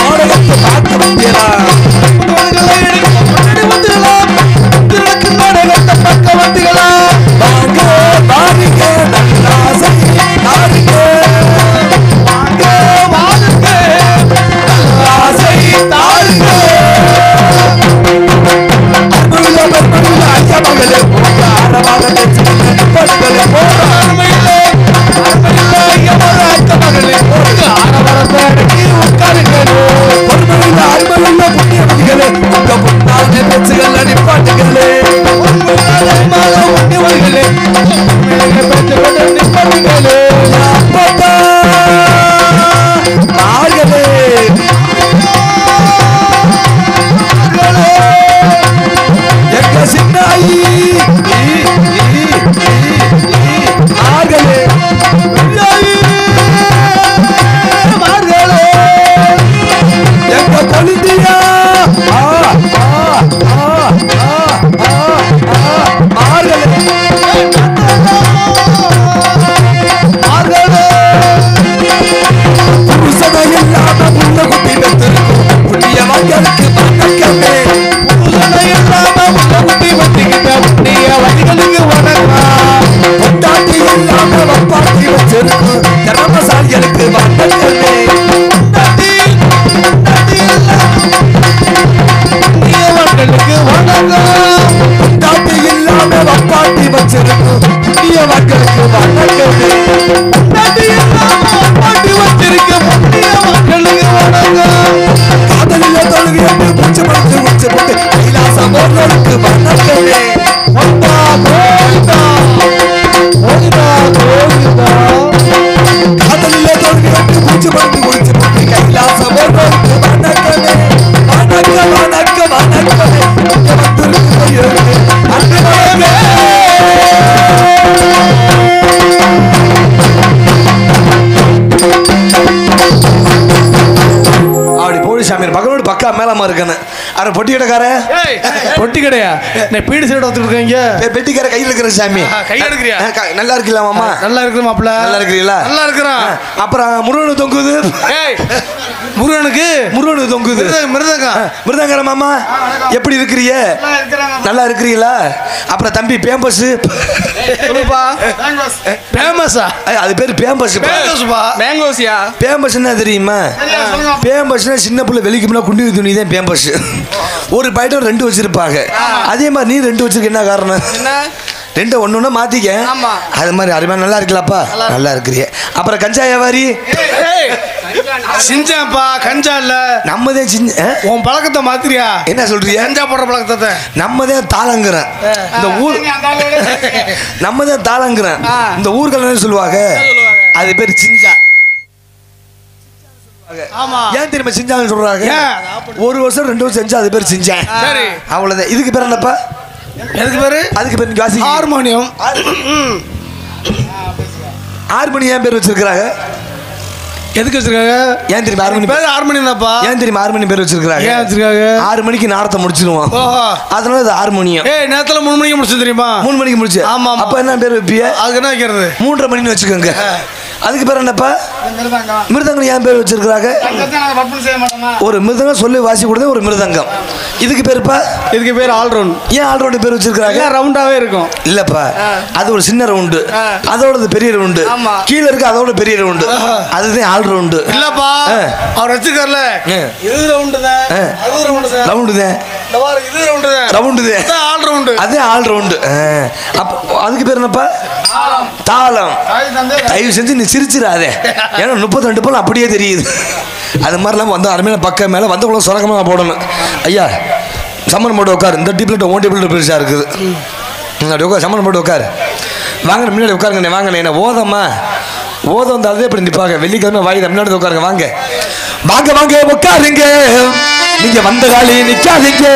நாடகத்தை பார்க்க வந்தீங்களா நாடகத்தை பார்க்க வந்தீங்களா வாங்க வாருங்க நல்லாசை தாருங்க வாங்க வாருங்க நல்லாசை தாருங்க ஐயா மகளே ஆரமாக படுகளை போட அருமையில்லை ஐயா மகளே ஆரவரத்தை உட்காருங்களோ பொறுமையில் அருமையுள்ள புண்ணியவதிகளே உங்க முன்னாள் பேச்சுகள் அடிப்பாட்டுகளே புண்ணியவதிகளே பேச்சுகள் நிப்பாட்டுகளே அப்பா நார்களே எங்க சின்னாயி நார்களே எங்க கொழுந்தியா புருஷனை இல்லாம புள்ள குட்டி வைத்திருக்கும் புண்ணிய மக்களுக்கு வணக்கமே புருஷனை இல்லாம புள்ள குட்டி வச்சுக்கிட்ட புண்ணிய வழிகளுக்கு வணக்கம் பொண்டாட்டி இல்லாம வப்பாட்டி வச்சிருக்கும் திறமசாலிகளுக்கு வணக்கமே பொண்டாட்டி இல்லாம வப்பாட்டி வச்சிருக்கும் புண்ணிய மக்களுக்கு வணக்கமே பொண்டாட்டி இல்லாம வப்பாட்டி வச்சிருக்க புண்ணிய மக்களுக்கு வணக்கம் காதலில தொழுகையோடு பூச்சி படுத்து உச்சி போட்டு கைலாசம் போர்களுக்கு வணக்கமே ஒத்தா கோவிந்தா கோவிந்தா கோவிந்தா காதலில தொழுகையோடு பூச்சி படுத்து உச்சி போட்டு கைலாசம் போர்களுக்கு வணக்கமே வணக்கம் வணக்கம் வணக்கமே அப்படி போலீசாமி பகலோடு பக்கா மேலமா இருக்கேன்னு அரை பொட்டி கடைக்கார பொட்டி கடையா பீடி சைடு வந்துருக்கீங்க பெட்டிக்கார கையில் இருக்கிற சாமி கை எடுக்கிறியா நல்லா இருக்கீங்களா மாமா நல்லா இருக்கிற மாப்பிள்ள நல்லா இருக்கிறீங்களா நல்லா இருக்கிறான் அப்புறம் முருகனு தொங்குது முருகனுக்கு தொங்குது மிருதங்கர மாமா எப்படி இருக்கிறீங்க நல்லா இருக்கிறீங்களா அப்புறம் தம்பி பேம்பஸ் பேமஸா அது பேர் பேம்பஸ் மேங்கோஸ்யா பேம்பஸ் என்ன தெரியுமா பேம்பஸ்னா சின்ன பிள்ளை வெளிக்கு முன்னா குண்டி துணி தான் பேம்பஸ் ஒரு பாயிண்ட் ரெண்டு வச்சிருப்பாங்க அதே மாதிரி நீ ரெண்டு வச்சிருக்க என்ன காரணம் ரெண்டு ஒண்ணு மாத்திக்க அது மாதிரி அருமையா நல்லா இருக்கலாப்பா நல்லா இருக்கிறீங்க அப்புறம் கஞ்சா வியாபாரி சிஞ்சாப்பா கஞ்சா இல்ல நம்மதே உன் பழக்கத்தை மாத்திரியா என்ன சொல்றீங்க கஞ்சா போடுற பழக்கத்தை நம்மதே தாளங்குறேன் இந்த ஊர் நம்மதே தாளங்குறேன் இந்த ஊர்கள் சொல்லுவாங்க அது பேர் சிஞ்சா ஏன் தெரியுமா சிஞ்சான்னு சொல்றாங்க ஒரு வருஷம் 2 வருஷம் செஞ்சா அது பேர் சிஞ்சேன் அவ்வளவுதான் இதுக்கு பேர் என்னப்பா எதுக்கு பேரு அதுக்கு பேர் வாசி ஹார்மோனியம் ஹார்மோனியம் பேர் வச்சிருக்காங்க எதுக்கு வச்சிருக்காங்க ஏன் தெரியுமா ஹார்மோனியம் பேர் ஹார்மோனியம் தான்ப்பா ஏன் தெரியுமா ஹார்மோனியம் பேர் வச்சிருக்காங்க ஏன் வச்சிருக்காங்க 6 மணிக்கு நாடத்தை முடிச்சிடுவோம் அதனால இது ஹார்மோனியம் நேரத்துல 3 மணிக்கு முடிச்சு தெரியுமா 3 மணிக்கு முடிச்சு ஆமா அப்ப என்ன பேர் வைப்பிய அதுக்கு என்ன வைக்கிறது 3:30 மணின்னு வச்சுக்கோங்க அதுக்கு பேர் என்னப்பா மிருதங்கம் ஏன் பேர் வச்சிருக்காங்க ஒரு மிருதங்கம் சொல்லி வாசி கொடுத்தா ஒரு மிருதங்கம் இதுக்கு பேருப்பா இதுக்கு பேர் ஆல்ரவுண்ட் ஏன் ஆல்ரவுண்ட் பேர் வச்சிருக்காங்க ரவுண்டாவே இருக்கும் இல்லப்பா அது ஒரு சின்ன ரவுண்டு அதோட பெரிய ரவுண்டு கீழே இருக்கு அதோட பெரிய ரவுண்டு அதுதான் ஆல்ரவுண்டு இல்லப்பா அவர் வச்சிருக்காருல இது ரவுண்டு தான் அது ரவுண்டு தான் ரவுண்டு தான் இது ரவுண்டு தான் ரவுண்டு தான் ஆல்ரவுண்டு அதே ஆல்ரவுண்டு அப்ப அதுக்கு பேர் என்னப்பா தாளம் தயவு செஞ்சு நீ சிரிச்சிடாதே ஏன்னா 32 போல அப்படியே தெரியுது அது மாதிரிலாம் வந்து அருமையான பக்கம் மேலே வந்தவங்களும் சுரக்கமாக போடணும் ஐயா சம்மன் போட்டு உட்காரு இந்த டிப்ளெட் ஓன் டிப்ளெட் பெருசாக இருக்குது அப்படி உட்கார் சம்மன் போட்டு உட்காரு வாங்க முன்னாடி உட்காருங்க வாங்க என்ன ஓதம்மா ஓதம் வந்து அதே இப்படி நிற்பாங்க வெள்ளிக்கிழமை வாங்கி முன்னாடி உட்காருங்க வாங்க வாங்க வாங்க உட்காருங்க நீங்க வந்த காலி நிற்காதீங்க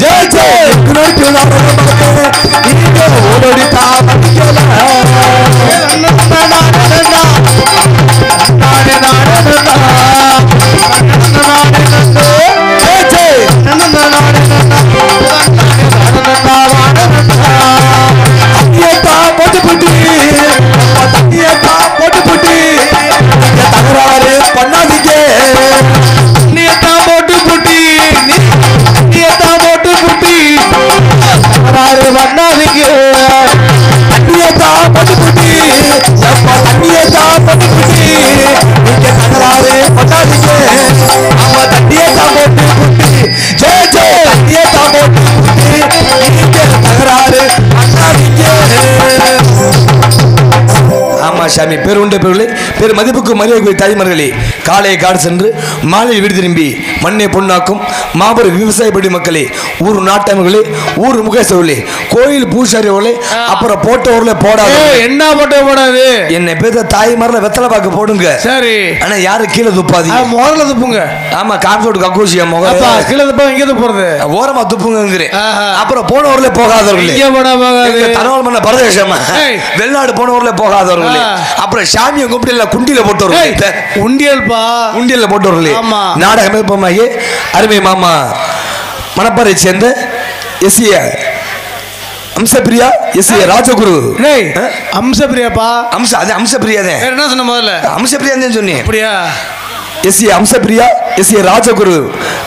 ஜெய் ஜெய் ஓடி தகராறு பண்ணாதீங்க சாமி பேருண்ட பொருளை பேர் மதிப்புக்கு மரியாதை தாய்மார்களே காலையை காடு சென்று மாலை வீடு திரும்பி மண்ணை பொண்ணாக்கும் மாபெரும் விவசாயப்படி மக்களே ஊர் நாட்டவர்களே ஊர் முகேசவர்களே கோயில் பூசாரிகளே அப்புறம் போட்டவர்களே போடாது என்ன போட்டோ போடாது என்னை பேர் தாய்மாரில் வெத்தலை பாக்கு போடுங்க சரி ஆனா யாரு கீழே துப்பாதி முதல்ல துப்புங்க ஆமா காமிச்சோடு கக்கூசியா முகம் கீழே துப்பா இங்கே துப்புறது ஓரமா துப்புங்க அப்புறம் போனவர்களே போகாதவர்களே தனவால் மன்ன பரதேசமா வெளிநாடு போனவர்களே போகாதவர்களே அப்புறம் சாமியை கும்பிட்டு குண்டியில போட்டு உண்டியல் போட்டவர்களே நாடக அமைப்பமாகி அருமை மாமா மணப்பாறை சேர்ந்த எஸ்ஏ அம்சப்பிரியா எஸ்ஏ ராஜகுரு அம்சப்பிரியாப்பா அம்சப்பிரியா தான் என்ன சொன்ன முதல்ல அம்சப்பிரியா தான் சொன்னேன் அப்படியா எஸ்ஏ அம்சப்பிரியா எஸ்ஏ ராஜகுரு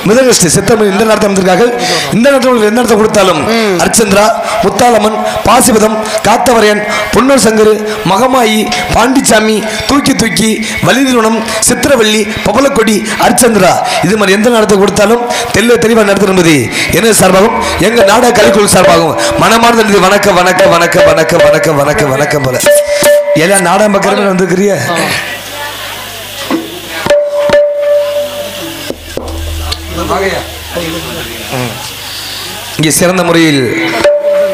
மிதகஸ்ட் சித்தமிழ் இந்த நேரத்தை வந்திருக்கார்கள் இந்த நேரத்தில் எந்த நேரத்தை கொடுத்தாலும் அர்ச்சந்திரா முத்தாலம்மன் பாசிபதம் காத்தவரையன் பொன்னூர் சங்கரு மகமாயி பாண்டிச்சாமி தூக்கி தூக்கி வலிதிருவனம் சித்திரவள்ளி பவளக்கொடி அர்ச்சந்திரா இது மாதிரி எந்த நேரத்தை கொடுத்தாலும் தெளிவாக நடத்த என்பது என்ன சார்பாகும் எங்க நாடக கலைக்குழு சார்பாகும் மனமார்ந்த வணக்கம் வணக்கம் வணக்கம் வணக்கம் வணக்கம் வணக்கம் வணக்கம் போல எல்லாம் நாடகம் பக்கமே வந்துருக்கிறிய இங்கே சிறந்த முறையில்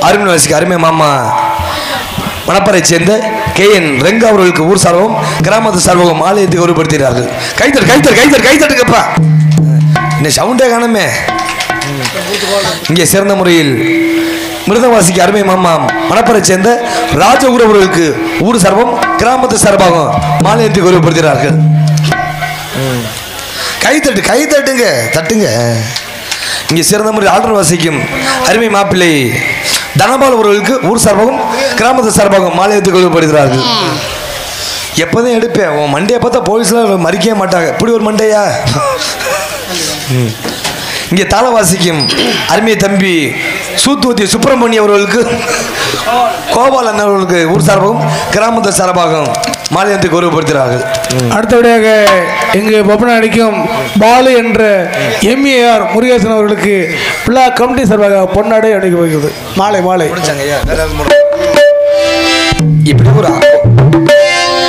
அருமைவாசிக்கு அருமை மாமா மணப்பாறை சேர்ந்த KN ரெங்கா அவர்களுக்கு ஊர் சார்பம் கிராமத்து சார்பகம் ஆலயத்தை கௌரவப்படுத்துகிறார்கள் கைத்தட்டுக்கப்பா இந்த சவுண்டே காணமே இங்கே சிறந்த முறையில் மிருதவாசிக்கு அருமை மாமா மணப்பாறை சேர்ந்த ராஜகுரு அவர்களுக்கு ஊர் சார்பம் கிராமத்து சார்பாகவும் மாலயத்தை கௌரவப்படுத்துகிறார்கள் கைத்தட்டுங்க தட்டுங்க இங்கே சிறந்த முறை ஆர்டர் வாசிக்கும் அருமை மாப்பிள்ளை தனபால் அவர்களுக்கு ஊர் சார்பாகவும் கிராமத்து சார்பாகவும் மாலயத்தை கௌரவப்படுத்துகிறார்கள் எப்போதான் எடுப்பேன் உன் மண்டையை பார்த்தா போலீஸ்லாம் மறிக்கவே மாட்டாங்க இப்படி ஒரு மண்டையா இங்கே தாளவாசிக்கும் அருமை தம்பி சூத்துவத்தி சுப்பிரமணிய அவர்களுக்கு கோபாலன் அவர்களுக்கு ஊர் சார்பாகவும் கிராமத்து சார்பாகவும் மாநிலத்தை கௌரவப்படுத்துகிறார்கள் அடுத்தபடியாக இங்கு பப்பன அடிக்கும் பாலு என்ற MEAR முருகேசன் அவர்களுக்கு விழா கமிட்டி சார்பாக பொன்னாடை அடிக்க வைக்கிறது மாலை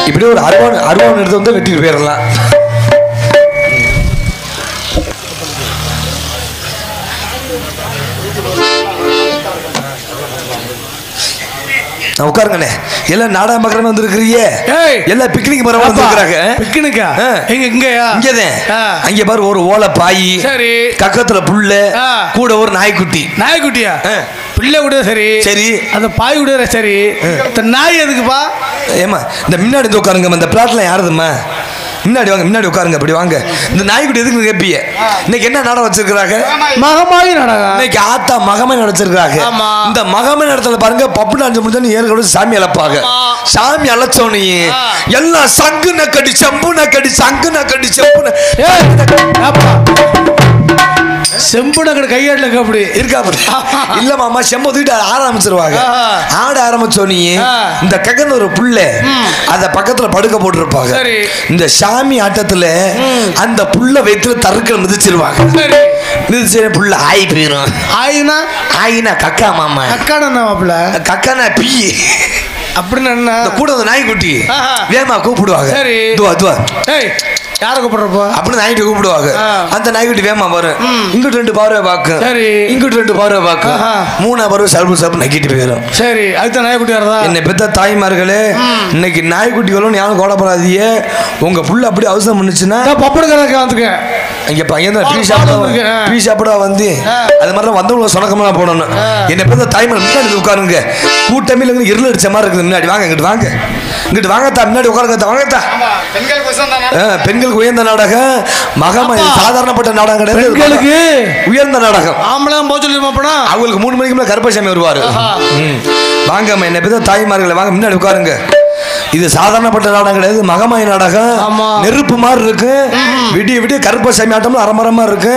இப்படி ஒரு அருவான் எடுத்து வந்து வெட்டிட்டு போயிடலாம் உட்காருங்கண்ணே எல்லாம் நாடக மக்கள் வந்துருக்கிறீங்க எல்லாம் பிக்னிக் மரம் வந்துருக்காங்க பிக்னிக்கா இங்கயா இங்கதான் அங்க பாரு ஒரு ஓலை பாய் சரி கக்கத்துல புல்ல கூட ஒரு நாய்க்குட்டியா பிள்ளை கூட சரி சரி அந்த பாய் கூட சரி இந்த நாய் எதுக்குப்பா ஏமா இந்த முன்னாடி உட்காருங்க இந்த பிளாட்ல யாருதுமா முன்னாடி வாங்க முன்னாடி உட்காருங்க அப்படி வாங்க இந்த நாய்க்குட்டி எதுக்கு கேட்பீங்க இன்னைக்கு என்ன நாடகம் வச்சிருக்காங்க மகமாயி நாடகம் இன்னைக்கு ஆத்தா மகமே நடிச்சிருக்காங்க இந்த மகமே நடத்துல பாருங்க பப்பு டான்ஸ் முடிஞ்சு ஏற்கனவே சாமி அழைப்பாங்க சாமி அழைச்சோனே எல்லாம் சங்கு நக்கடி செம்பு நக்கடி சங்கு நக்கடி செம்பு நக்கடி கையாடல அப்படி இருக்கா அப்படி இல்ல மாமா செம்பு தூக்கிட்டு ஆரம்பிச்சிருவாங்க ஆட ஆரம்பிச்சோனே இந்த ககன் ஒரு புள்ள அத பக்கத்துல படுக்க போட்டுருப்பாங்க இந்த சாமி ஆட்டத்துல அந்த புள்ள வயிற்றுல தருக்கள் மிதிச்சிருவாங்க மிதிச்ச புள்ள ஆயி போயிடும் ஆயினா கக்கா மாமா கக்கானா பீ அப்படின்னு கூட அந்த நாய்க்குட்டி வேமா கூப்பிடுவாங்க யாரை கூப்பிடுறப்போ அப்படின்னு நாய்க்குட்டி கூப்பிடுவாங்க. அந்த நாய்க்குட்டி வேமா வரும், இங்கிட்டு 2 பார்வை பார்க்கும், சரி இங்கிட்டு 2 பார்வை பார்க்கும், 3 பார்வை சல்பு சல்பு நக்கிட்டு போயிடும். சரி அதுதான் நாய்க்குட்டி வரதா. என்னை பெத்த தாய்மார்களே, இன்னைக்கு நாய்க்குட்டிகளும் யாரும் கோடப்படாதீங்க. உங்க புள்ள அப்படி அவசரம் பண்ணுச்சுன்னா பப்படு கணக்கு வந்துருக்கேன் இங்க பையன் தான் டீ சாப்பிட வந்து அது மாதிரி வந்தவங்க சொனக்கமெல்லாம் போடணும். என்னை பெத்த தாய்மார் முன்னாடி உட்காருங்க. கூட்டமே இல்லைங்க, இருள் அடிச்ச மாதிரி இருக்குது. முன்னாடி வாங்க, இங்கிட்டு வாங்க, இங்கிட்டு வாங்கத்தா, முன்னாடி உட்காருங்க, வாங்கத்தா. பெண்களுக்கு உயர்ந்த நாடகம் மகமாயி சாதாரணப்பட்ட நாடகம் கிடையாது. பெண்களுக்கு உயர்ந்த நாடகம். ஆம்பளம் போக சொல்லி அவங்களுக்கு 3 மணிக்கு மேல கருப்பசாமி வருவாரு. வாங்கம்மா, என்ன பெத்த தாய்மார்களை வாங்க, முன்னாடி உட்காருங்க. இது சாதாரணப்பட்ட நாடகம் கிடையாது, மகமாயி நாடகம். நெருப்பு மாதிரி இருக்கு, விடிய விடிய கருப்பசாமி ஆட்டம்ல அரமரமா இருக்கு.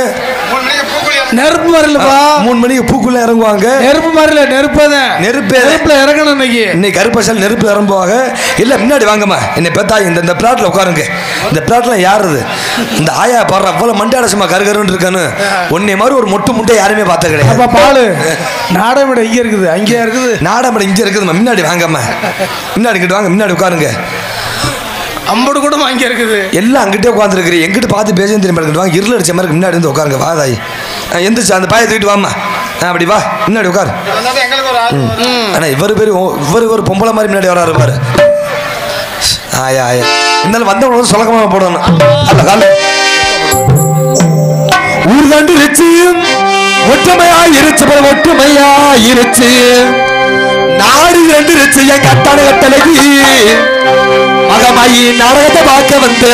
நெருப்பு மாதிரி இல்லப்பா, 3 மணிக்கு பூக்குள்ள இறங்குவாங்க. நெருப்பு மாதிரி இல்ல, நெருப்புல இறங்கணும். இன்னைக்கு கருப்பசாமி நெருப்பு இறங்குவாங்க. இல்ல முன்னாடி வாங்கம்மா, என்ன பெத்தா இந்த பிளாட்ல உட்காருங்க. இந்த பிளாட்ல யாருது இந்த ஆயா பாடுற அவ்வளவு மண்டையாட சும்மா கருகருன்னு இருக்கானு ஒன்னே மாதிரி ஒரு முட்டை யாருமே பார்த்த கிடையாது. பாலு நாடமிட இங்க இருக்குது, அங்கேயா இருக்குது, நாடமிட இங்க இருக்குது. முன்னாடி வாங்கம்மா, முன்னாடி இங்கிட்டு வாங்க, முன்னாடி உட்காருங்க. அம்பது கூட அங்கே இருக்குது, எல்லாம் அங்கிட்டே உட்காந்துருக்குறீ. எங்கிட்ட பார்த்து பேச தெரியுமா? வாங்க, இருள் அடிச்ச மாதிரி முன்னாடி வந்து உட்காருங்க. வாதாய் எந்திரிச்சு அந்த பாயை தூக்கிட்டு வாமா, அப்படி வா, முன்னாடி உட்காரு. ஆனா இவர் ஒரு பொம்பளை மாதிரி முன்னாடி வராரு பாரு. ஆயா ஆயா இருந்தாலும் வந்தவங்க சொலக்கமா போடணும். ஊர் தாண்டி இருச்சு, ஒற்றுமையா இருச்சு, ஒற்றுமையா இருச்சு, நாடு 2 இருச்சு. என் கட்டான கட்டளைக்கு மகமாயி நாடகத்தை பார்க்க வந்து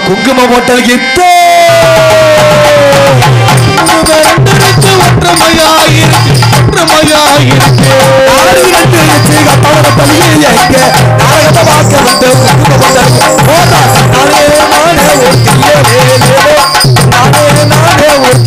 குங்கும போட்டலுக்கு நாடகத்தை பார்க்க வந்து ஆனந்த காடுவோம்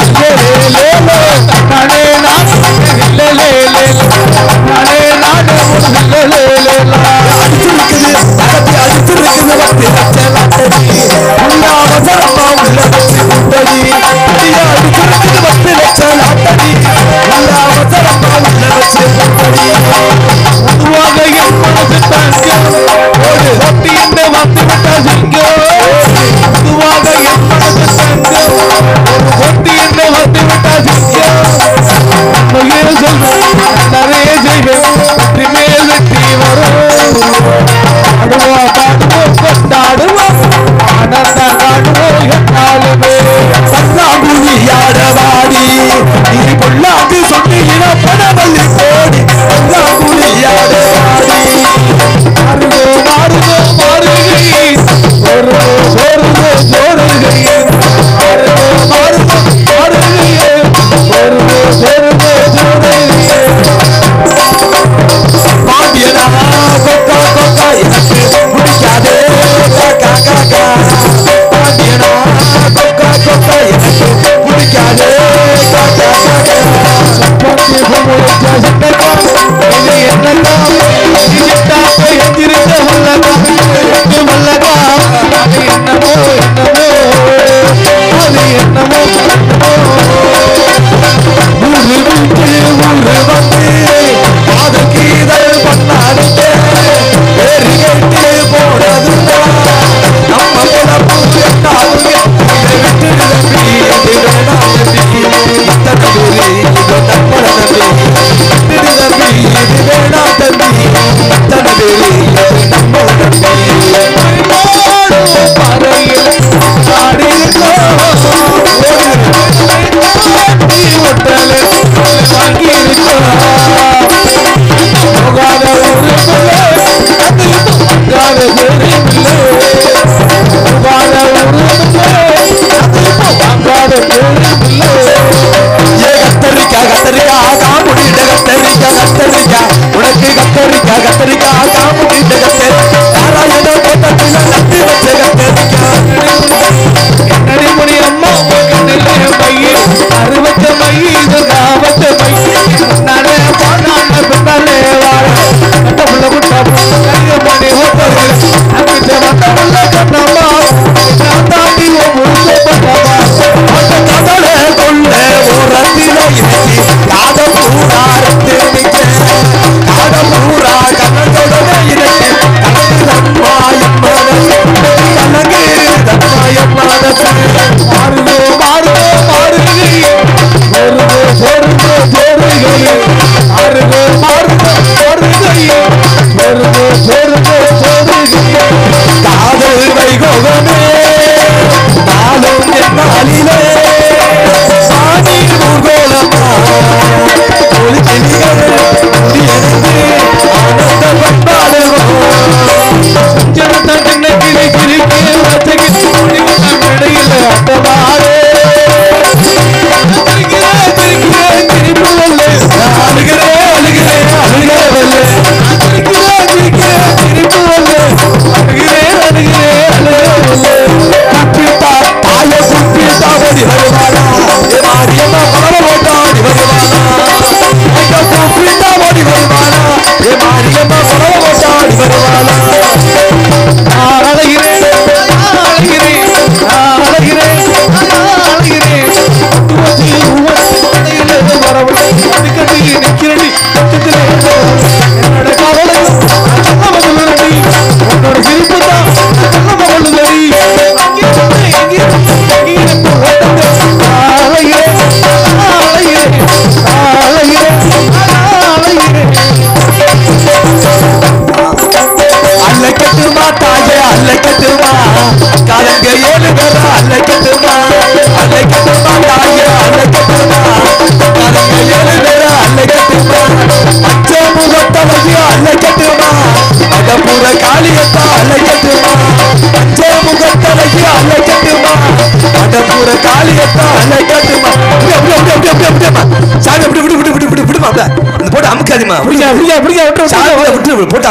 விடுங்கம்மா போட்டு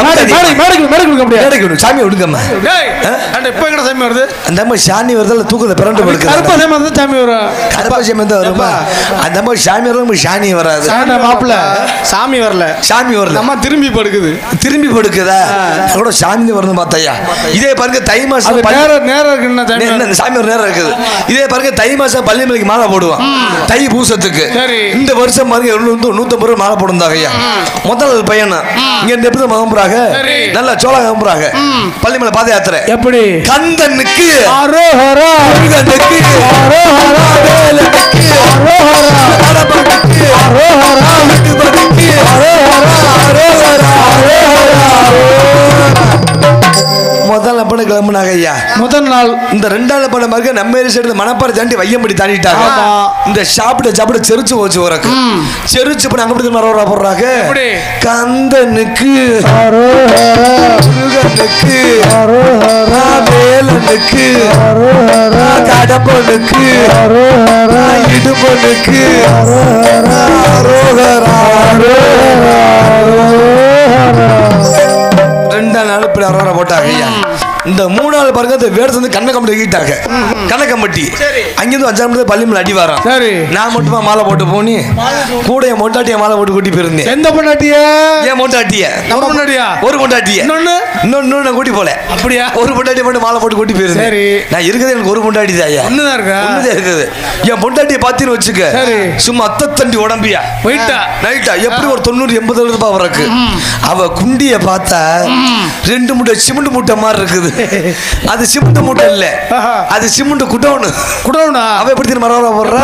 சாமி விடுங்கம்மா. இப்ப எங்க சாமி வருது? அந்த அம்மா சாமி வருது தூக்கத்தை பிறண்டு படுக்கு. கருப்பா சாமி வந்து சாமி வரும். கருப்பா சாமி தான் வருமா? அந்த அம்மா சாமி வரும், சாணி வராது. மாப்பிள்ள சாமி வரல, சாமி வரல, அம்மா திரும்பி படுக்குது. திரும்பி படுக்குதா? கூட சாமி வரணும் பார்த்தையா. இதே பாருங்க தை மாசம் நேரம் இருக்கு, சாமி ஒரு நேரம் இருக்குது. இதே பாருங்க தை மாசம் பள்ளிமலைக்கு மாலை போடுவான் தை பூசத்துக்கு. இந்த வருஷம் பாருங்க 150 ரூபாய் மாலை போடுந்தாங்க ஐயா. முதல் பையன் இங்க இருந்து எப்படி மகம்புறாங்க, நல்ல சோழ மகம்புறாங்க. பள்ளிமலை பாத யாத்திரை எப்படி கந்தனுக்கு அரோஹரா, முருகனுக்கு அரோஹரா, வேலனுக்கு அரோஹரா, கடம்பனுக்கு அரோஹரா, விட்டுபனுக்கு அரோஹரா, அரோஹரா, முதல் படம் கிளம்புனாங்க ஐயா. முதல் நாள் இந்த 2வது படம் பாருங்க நம்ம ஏரியா சைடு மணப்பாறை தாண்டி வையம்படி தாண்டிட்டாங்க. இந்த சாப்பிட செருச்சு போச்சு உரக்கு. செருச்சு பண்ணி அங்க போய் மரவரா போடுறாங்க. கந்தனுக்கு அரோஹரா, முருகனுக்கு அரோஹரா, வேலனுக்கு அரோஹரா, கடம்பனுக்கு அரோஹரா, இடும்பனுக்கு அரோஹரா, அரோஹரா, அரோஹரா. 2 நாள் இப்படி அரோஹரா போட்டாங்க ஐயா. இந்த 3வது பாருங்க அந்த வேடத்தை வந்து கண்ணக்கம்பட்டி வைக்கிட்டாங்க. கண்ணக்கம்பட்டி அங்கிருந்து 5 மணி பள்ளிமலை அடி வரோம். நான் மட்டுமா மாலை போட்டு போனி கூட என் மொண்டாட்டிய மாலை போட்டு கூட்டி போயிருந்தேன். எந்த பொண்டாட்டிய? என் மொண்டாட்டிய. நம்ம பொண்டாட்டியா? ஒரு பொண்டாட்டிய. இன்னொன்னு நான் கூட்டி போல. அப்படியா? ஒரு பொண்டாட்டிய மட்டும் மாலை போட்டு கூட்டி போயிருந்தேன். நான் இருக்குது எனக்கு ஒரு பொண்டாட்டி தான் ஐயா. ஒண்ணுதான் இருக்கா? ஒண்ணுதான் இருக்குது. என் பொண்டாட்டிய பாத்தீன்னு வச்சுக்க, சும்மா அத்தத்தண்டி உடம்பியா போயிட்டா நைட்டா எப்படி ஒரு 90-80 ரூபாய் வரக்கு. அவ குண்டிய பார்த்தா 2 மூட்டை சிமெண்ட் மூட்டை மாதிரி இருக்குது. அது சிமெண்ட் மூட்டை இல்ல, அது சிமெண்ட் குடோனு. குடோனா? அவ எப்படி மரவரா போடுறா?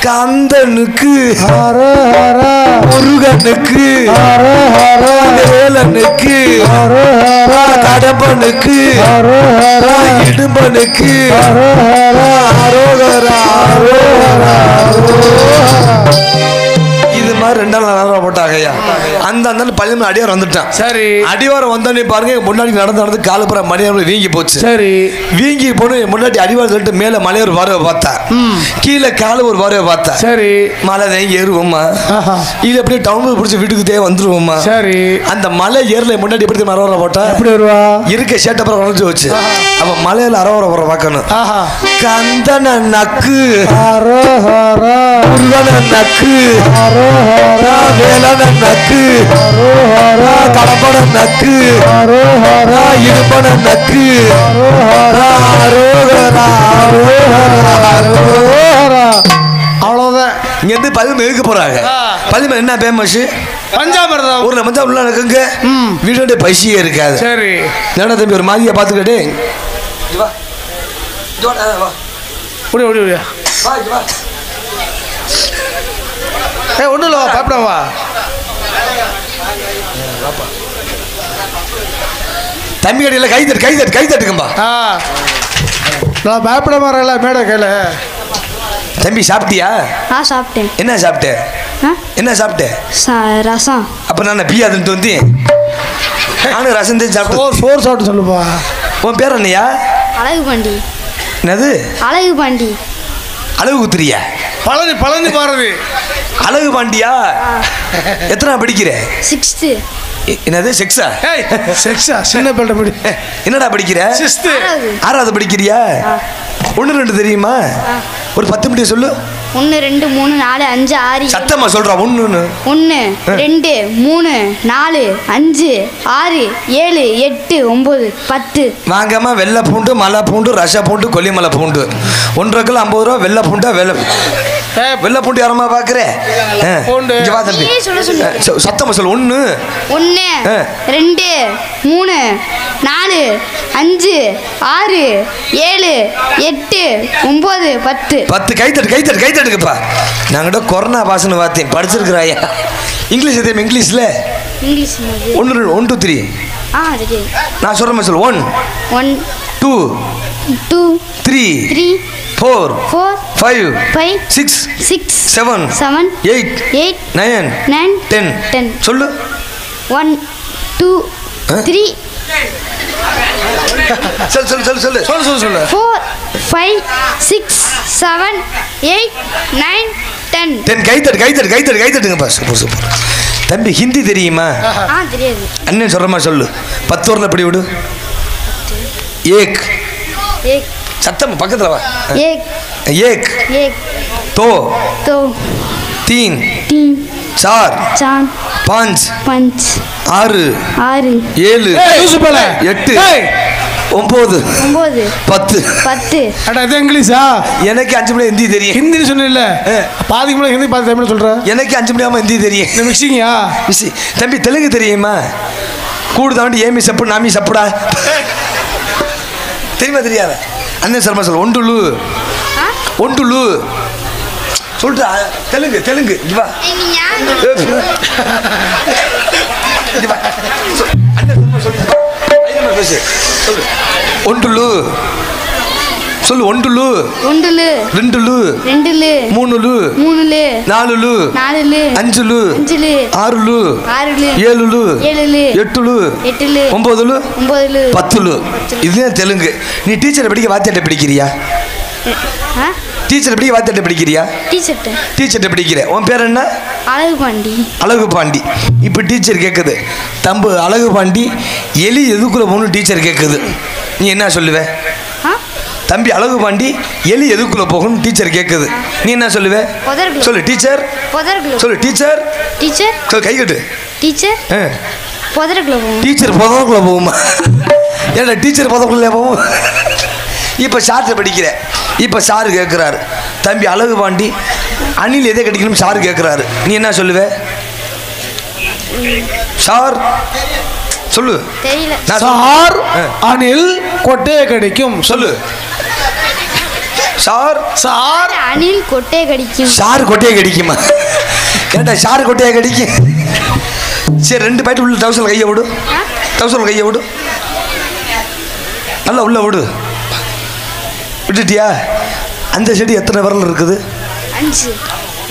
கந்தனுக்கு அரோஹரா, முருகனுக்கு அரோஹரா, வேலனுக்கு அரோஹரா, கடம்பனுக்கு அரோஹரா, இடும்பனுக்கு அரோஹரா, அரோஹரா, அரோஹரா. இது மாதிரி 2 நாள் போட்டாங்க ஐயா. அந்த பள்ளிமலை அடிவாரம் வந்துட்டான். சரி, அடிவாரம் வந்தோடனே பாருங்க முன்னாடி நடந்து காலுப்புற மணியாரம் வீங்கி போச்சு. சரி, வீங்கி போன முன்னாடி அடிவாரம் சொல்லிட்டு மேல மலை ஒரு வரவை பார்த்தா, கீழே காலு ஒரு வரவை பார்த்தா. சரி, மலை தான் ஏறுவோமா, இது அப்படியே டவுனுக்கு பிடிச்சி வீட்டுக்கு வந்துருவோமா. சரி, அந்த மலை ஏறல முன்னாடி எப்படி அரோவரை போட்டா எப்படி வருவா? இருக்க சேட்டப்புறம் உடஞ்சு வச்சு அவன் மலையில அரோவரை போற பார்க்கணும். கந்தன நக்கு அரோஹரா, முருகன நக்கு அரோஹரா, வேலன நக்கு அரோஹரா, கடம்பன நக்கு அரோஹரா, இடும்பன நக்கு அரோஹரா, அரோஹரா, அரோஹரா, அரோஹரா. அவ்வளவுதான். இங்க இருந்து பள்ளிமலை இருக்க போறாங்க. பள்ளிமலை என்ன ஃபேமஸ்? பஞ்சாமிர்தம். ஊர்ல பஞ்சாப் உள்ள இருக்குங்க. வீடோட பசியே இருக்காது. சரி, என்ன தம்பி ஒரு மாதிரியா பாத்துக்கிட்டே வா வா ஓடி ஓடி ஓடியா வா வா. ஒன்றும் இல்லை, பயப்படாவா. தம்பி கடையில் கை தட்டுங்கப்பா. நான் பயப்பட மாறல மேட கையில். தம்பி சாப்பிட்டியா? சாப்பிட்டேன். என்ன சாப்பிட்டேன்? என்ன சாப்பிட்டேன்? ரசம். அப்போ நான் பியாதுன்ட்டு வந்து நானும் ரசம் தான் சாப்பிட்டேன். சோறு சாப்பிட்டு சொல்லுப்பா. உன் பேர் என்னையா? அழகு பாண்டி. என்னது? அழகு பாண்டி. அழகு குத்துறியா? பழனி பாரதி அழகு பாண்டியா? எத்தனை படிக்கிற? 6th. என்னது 6ஆ? சின்ன பிள்ளை படி. என்னடா படிக்கிற? 6th. 6வது படிக்கிறியா? 1 2 தெரியுமா? ஒரு 10 மினிட் சொல்லு. 1 2 3 4 5 6. சத்தமா சொல்றா. 1 1 2 3 4 5 6 7 8 9 10. வாங்கம்மா. வெள்ளை பூண்டு, மலை பூண்டு, ரச பூண்டு, கொல்லிமலை பூண்டு 1 கிலோ 50 ரூபா. வெள்ளை பூண்டா? வெள்ளை பூண்டு யாரமா பாக்குற? சத்தமா சொல்லு. 1 2 3 4 5 6 7 8 9 10. 10. கை தட்டுங்கப்பா. நாங்கள்ட கொரோனா பாசன்னு பார்த்தேன். படிச்சிருக்கிறாயா? இங்கிலீஷ் தெரியுமா? இங்கிலீஷ்ல 1 2 3. நான் சொல்றேன் சொல்லு. 1 2 3 4 5 6 7 8 9 10 சொல்லு. 1 2 3 சொல்லு 4 5 6 7 8 9 10. கை தட்டுங்கப்பா. சூப்பர். தம்பி ஹிந்தி தெரியுமா? தெரியாது. அண்ணன் சொல்ற மாதிரி சொல்லு. 10 வரல படி விடு. ஏக் ஏக் சத்தம் பக்கத்துல வா. ஏக் ஏக் ஏக் தோ தோ तीन तीन चार चार पाँच पाँच ஆறு ஆறு ஏழு எட்டு ஒன்பது ஒன்பது 10 10. அட இது இங்கிலீஷா? எனக்கு 5 மணி ஹிந்தி தெரியும். ஹிந்தி சொன்னேன்ல, பாதிக்கு மேலே ஹிந்தி பாதி தமிழ் சொல்ற. எனக்கு 5 மணியாம ஹிந்தி தெரியும். மிக்சிங்கயா? மிக்சி. தம்பி தெலுங்கு தெரியுமா? கூடு தாண்டி ஏமி சப்பு நாமி சப்புடா தெரியுமா தெரியாத? அண்ணன் சர்மா சொல். ஒண்டுலு ஒண்டுலு சொல்றா. தெலுங்கு தெலுங்கு இவா ஒண்டுலு சொல்லு. ஒண்டுலு ஒண்டுலு ரெண்டுலு ரெண்டுலு மூணுலு மூணுலு நாலுலு நாலுலு அஞ்சுலு அஞ்சுலு ஆறுலு ஆறுலு ஏழுலு ஏழுலு எட்டுலு எட்டுலு ஒன்பதுலு ஒன்பதுலு 10லு. இதுதான் தெலுங்கு. நீ டீச்சரை படிக்க வாத்தியாட்ட படிக்கிறியா? டீச்சர் படிக்க வாத்தியாட்ட படிக்கிறியா? டீச்சர்ட்ட படிக்கிற. உன் பேர் என்ன? அழகு பாண்டி. அழகு பாண்டி. இப்போ டீச்சர் கேட்குது, தம்பு அழகு பாண்டி எலி எதுக்குள்ள போகணும் டீச்சர் கேட்குது. நீ என்ன சொல்லுவ? தம்பி அழகு பாண்டி எலி எதுக்குள்ள போகணும் டீச்சர் கேட்குது. நீ என்ன சொல்லுவ? சொல்லு. டீச்சர் சொல்லு. டீச்சர் டீச்சர் சொல்லு. கை கட்டு. டீச்சர் டீச்சர் புதருக்குள்ள போகுமா? ஏன்னா டீச்சர் புதருக்குள்ள போகும். இப்போ சார்ட்ட படிக்கிற. இப்போ சாரு கேட்குறாரு, தம்பி அழகு பாண்டி அணில் எதை கிடைக்கணும் சாரு கேட்குறாரு. நீ என்ன சொல்லுவ? சார் சொல்லு. சார் அணில் கொட்டையை கடிக்கும் சொல்லு. சார் சார் அணில் கொட்டையை கடிக்கும். சார் கொட்டையை கடிக்குமா? ஏன்டா சார் கொட்டையை கடிக்கும்? சரி 2 பாயிண்ட் உள்ள டவுசர் கையை விடு. டவுசர் கையை விடு. நல்லா உள்ள விடு. விட்டுட்டியா? அந்த சைடு எத்தனை விரல் இருக்குது? 5.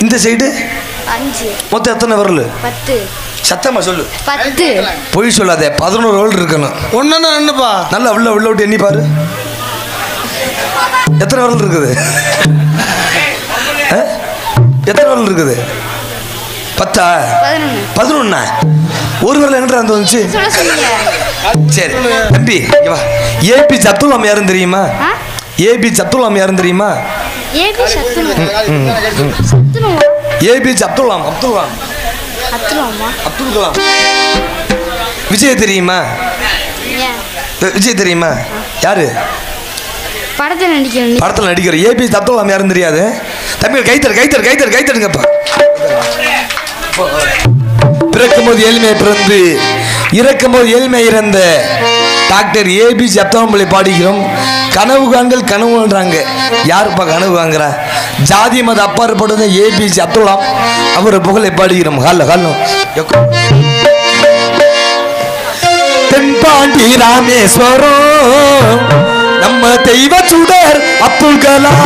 இந்த சைடு 5. மொத்தம் எத்தனை விரல்? 10. சத்தமா சொல்லு. 10. பொய் சொல்லாதே. 11 விரல் இருக்கணும். ஒண்ணு என்னப்பா? நல்லா உள்ள விட்டு எண்ணி பாரு. எத்தனை விரல் இருக்குது? எத்தனை விரல் இருக்குது? 10. 11. ஒரு விரல் எங்கிட்ட வந்து வந்துச்சு. சரி தம்பி ஏபி அப்துல் கலாம் யாருன்னு தெரியுமா? ஏபி அப்துல் கலாம் யாருன்னு தெரியுமா? ஏபி அப்துல் கலாம். அப்துல் கலாம். விஜய் தெரியுமா? விஜய் தெரியுமா? யாரு? படத்தில் நடிக்கிற. ஏபி அப்துல் கலாம் யாருன்னு தெரியாது? தம்பி கைத்தருங்கப்பா. பிறக்கும்போது ஏழ்மை பிறந்து இறக்கும்போது ஏழ்மை இறந்த டாக்டர் ஏபிஜே அப்துல் கலாம் பாடிக்கிறோம். கனவு காண்கள் கனவுன்றாங்க. யாருப்பா கனவு காண்கிறா? ஜாதி மத அப்பாற்பட்டது ஏபிஜே அப்துல் கலாம். அவரை புகழை பாடுகிறோம். தென்பாண்டி ராமேஸ்வரம் நம்ம தெய்வ சுடர் அப்துல் கலாம்.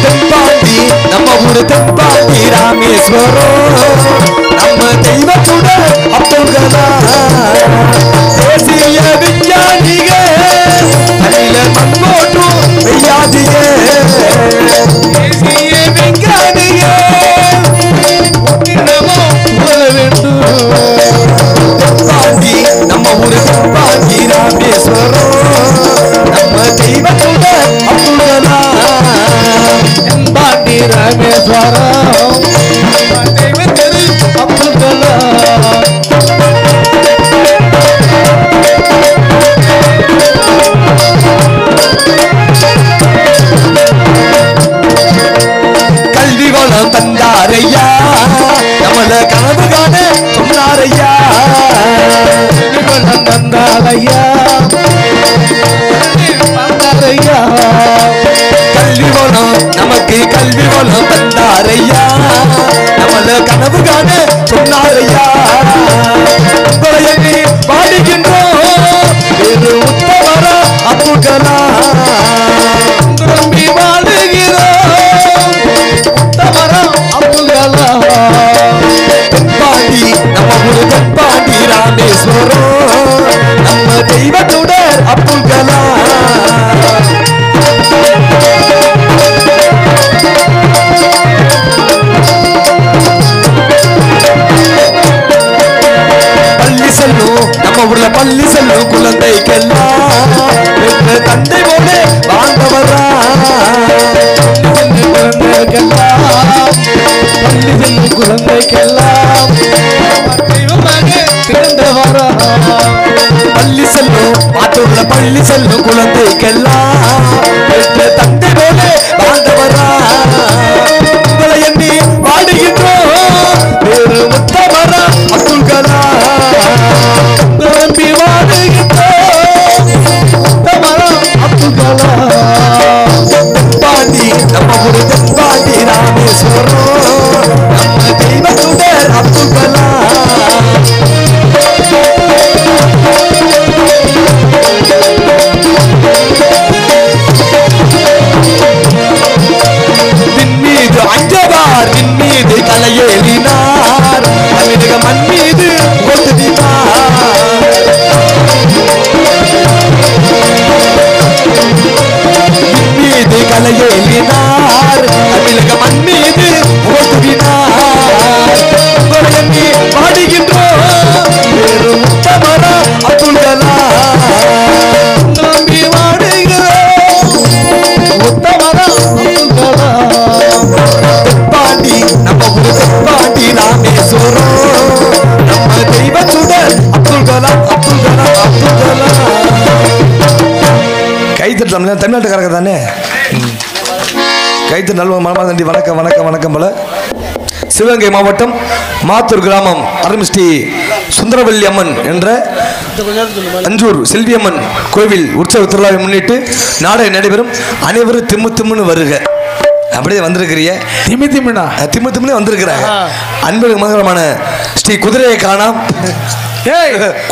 தென்பாண்டி நம்ம ஊரு தென்பாண்டி ராமேஸ்வரம் நம்ம தெய்வ சுடர் அப்துல் கலாம். தேசிய விஞ்ஞானிக அதில மண்போட்டும் வெய்யாதிக. தேசிய விஞ்ஞானிக தென்பாண்டி நம்ம ஊரு தென்பாண்டி ராமேஸ்வரம் நம்ம தெய்வ சுடர் அப்துல் கலாம். தென்பாண்டி ராமேஸ்வரம் தெய்வ தெரு அப்துல் கலாம். கல்வி வளம் தந்தாரையா நம்மள கனவு காண சொன்னாரையா. கல்வி வளம் தந்தாரையா கல்வி வளம் நமக்கு கல்வி வளம் தந்தாரையா நம்மள கனவு காண சொன்னாரையா. உங்களை பாடுகின்றோம் உத்தமர அப்துல் கலாம். திரும்பி வாழுகிறோம் உத்தமர அப்துல் கலாம். தென்பாண்டி நம்ம ஊரு தென்பாண்டி ராமேஸ்வரம் நம்ம தெய்வ சுடர் அப்துல் கலாம். மாற்றுள்ள பள்ளி செல்லும் குழந்தைக்கெல்லாம் பெற்ற தந்தை போல வாழ்ந்தவரா உங்களை எண்ணி வாடுகின்றோம் வேறு உத்தமரா அப்துல் கலாம் நம்பி வாடுகின்றோம் உத்தமரா அப்துல் கலாம் பாண்டி நம்ம ஒரு பாண்டி ராமேஸ்வரம் நம்ம தெய்வத்துடர் அப்துல் கலாம் விண்மீது அஞ்சவார் விண்மீது தலையேறினார் தமிழக மண் மீது ஒத்துதினார் விண்மீது கலையேறினார் தமிழக மண் மீது ஒத்துதினார் உங்களை பாடுகின்றோம் வேறு உத்தமரா அப்துல் கலாம் நம்பி வாடுகிறோம் உத்தமரா அப்துல் கலாம் பாண்டி நம்ம ஒரு பாண்டி ராமேஸ்வரம் நம்ம தெய்வத்துடன் அப்துல் கலாம் அப்துல் கலாம் அப்துல் கலாம் கைத்தட்டலாம் தமிழ்நாட்டுக்காரங்க தானே கைத்து நல்ல மனமாக நன்றி வணக்கம் வணக்கம் வணக்கம் போல சிவகங்கை மாவட்டம் மாத்தூர் கிராமம் அருள்மிஸ்ரீ சுந்தரவல்லி அம்மன் என்ற அஞ்சூர் செல்வியம்மன் கோவில் உற்சவ திருவிழாவை முன்னிட்டு நாடகம் நடைபெறும் அனைவரும் திம்மு திம்முன்னு வருக அப்படியே வந்திருக்கிறிய திம்மி திம்முனா திம்மு திம்முன்னு வந்திருக்கிறாங்க அன்பு மங்களமான ஸ்ரீ குதிரையை காணாம்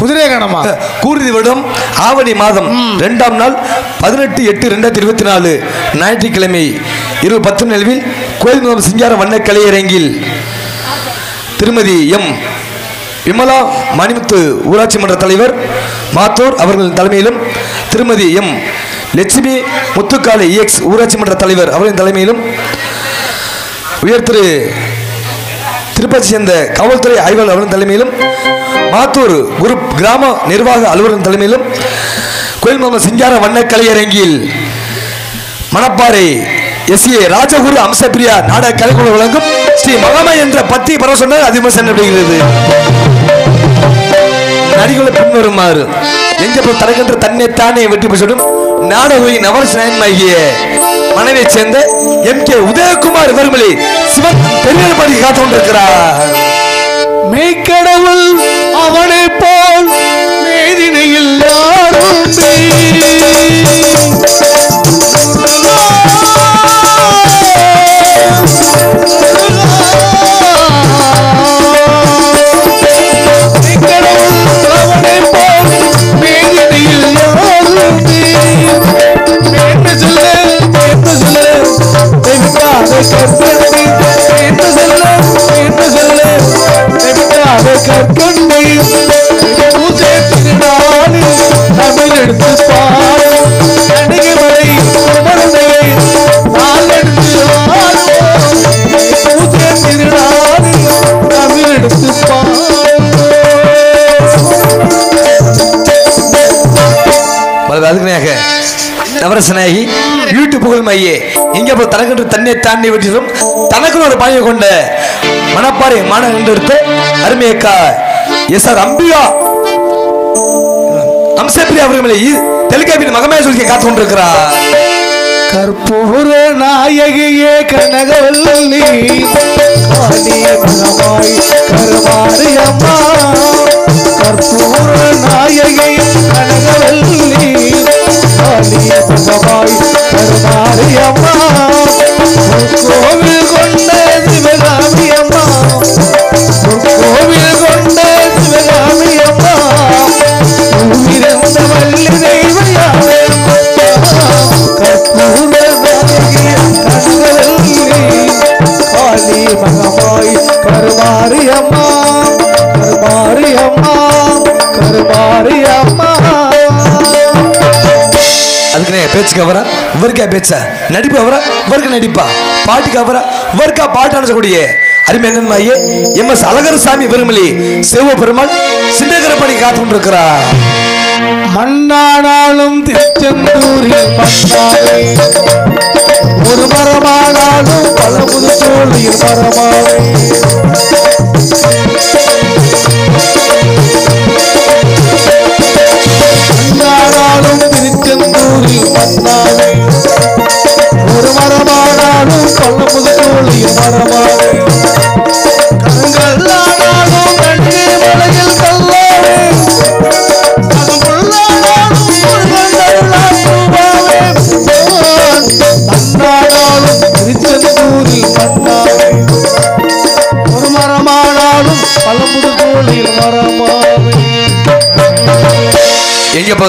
குதிரையை காணாமா கூறுதி வருடம் ஆவணி மாதம் 2ஆம் நாள் 18/8/2024 ஞாயிற்றுக்கிழமை இரவு 10 நிலவில் கோயில் சிங்கார வண்ண கலையரங்கில் திருமதி எம் விமலா மணிமுத்து ஊராட்சி மன்ற தலைவர் மாத்தூர் அவர்கள் தலைமையிலும் திருமதி எம் லட்சுமி முத்துக்காலை EX ஊராட்சி மன்ற தலைவர் அவர்களின் தலைமையிலும் உயர் திரு திருப்பதி சேர்ந்த காவல்துறை ஆய்வாளர் அவர்களின் தலைமையிலும் மாத்தூர் குரூப் கிராம நிர்வாக அலுவலரின் தலைமையிலும் கோயில் மாமா சிங்கார வண்ண கலையரங்கில் மணப்பாறை SA ராஜகுரு அம்சப்பிரியா நாடக கலைக்குழு வழங்கும் ஸ்ரீ மகமை என்ற பத்தி பரவசொன்ன அதிகமாக சென்றப்படுகிறது. நடிகளை பின்வருமாறு எஞ்சப்போ தரகின்ற தன்னைத்தானே வெற்றி பெற்றும் நாடகின் நவரசனாகிய மனைவியை சேர்ந்த MK உதயகுமார் இவர்களை சிவன் பெரிய படி காத்து கொண்டிருக்கிறார். மெய்க்கடவுள் அவனை போல் மேதினையில் யாரும் நவரசனாகி யூடியூப் புகழ் மையே இங்கே போய் தனக்கென்று தன்னை தாண்டி வெற்றிலும் தனக்குன்னு ஒரு பாயை கொண்ட மணப்பாறை மாநகர் எடுத்து அருமையக்கா SR அம்பிகா அம்சப்பிரியா அவர்களை தெலுங்காவின் மகமே சொல்லி காத்து கொண்டிருக்கிறார். கற்பூர நாயகியே கனகவல்லி கருமாரியம்மா கற்பூர நாயகி கனகவல்லி கருமாரியம்மா கோவில் கொண்ட சிவகாமியம்மா கோவில் கொண்ட சிவகாமியம்மா உயிரிழந்த வள்ளி தெய்வயாவே கற்பூர நாயகி கனகவல்லி காளி மகமாய் கருமாரியம்மா கருமாரியம்மா கருமாரியம்மா. அதுக்குனே பேச்சுக்கு அவரா இவருக்கா பேச்சா நடிப்பு அவரா இவருக்கு நடிப்பா பாட்டுக்கு அவரா இவருக்கா பாட்டு அனுசக்கூடிய அருமையங்கன்மாயே MS அழகர்சாமி பெருமலி சிவ பெருமாள் சின்னகரப்படி காத்து கொண்டிருக்கிறார். மண்ணானாலும் திருச்செந்தூரில் மண்ணாலே ஒரு மரமானாலும் பல புதுச்சோழியில் மரமாவே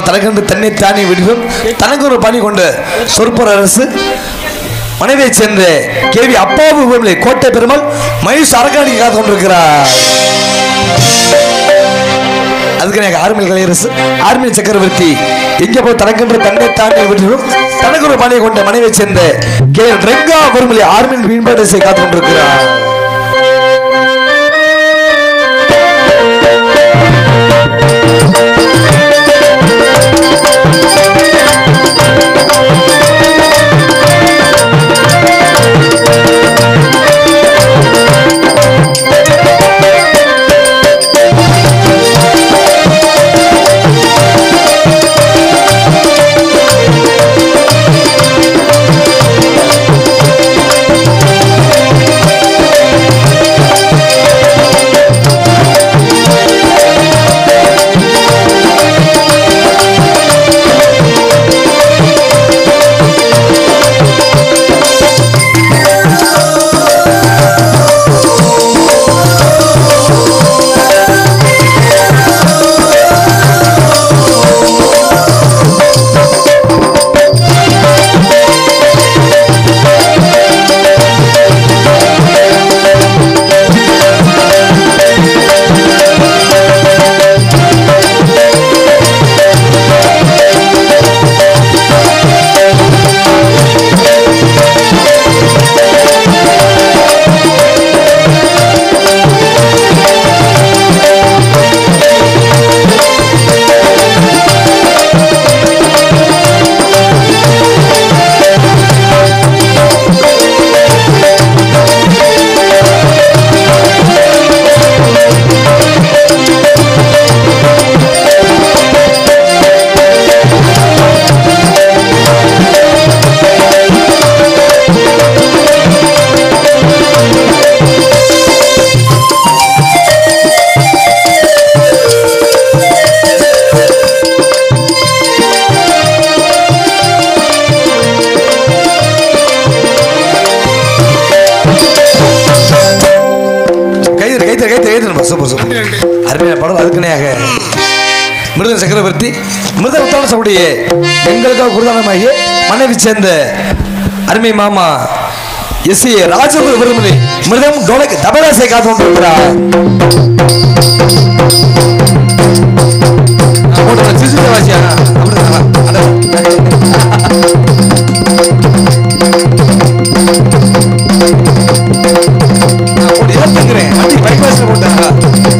போல தனக்கென்று தன்னை தானே விடுவோம் தனக்கு ஒரு பணி கொண்ட சொற்பொரு அரசு மனைவியை சேர்ந்த கேவி அப்பாவு கோட்டை பெருமாள் மயூஷ் அரகாணி காத்து கொண்டிருக்கிறார். அதுக்கு எனக்கு ஆர்மில் கலையரசு ஆர்மில் சக்கரவர்த்தி எங்க போய் தனக்கென்று தன்னை தானே விடுவோம் தனக்கு ஒரு பணியை கொண்ட மனைவியை சேர்ந்த கே ரெங்கா பெருமொழி ஆர்மின் மீன்பாடு செய்ய காத்து கொண்டிருக்கிறார். அருமையான படம் அதுக்குனையாக மிருத சக்கரவர்த்தி மிருத உத்தான எங்களுக்காக குருதானமாகிய மனைவி சேர்ந்த அருமை மாமா எஸ் ஏ ராஜகுரு விரும்பி மிருதம் டோலக் தபலாசை காத்து கொண்டிருக்கிறார். போட்டாங்க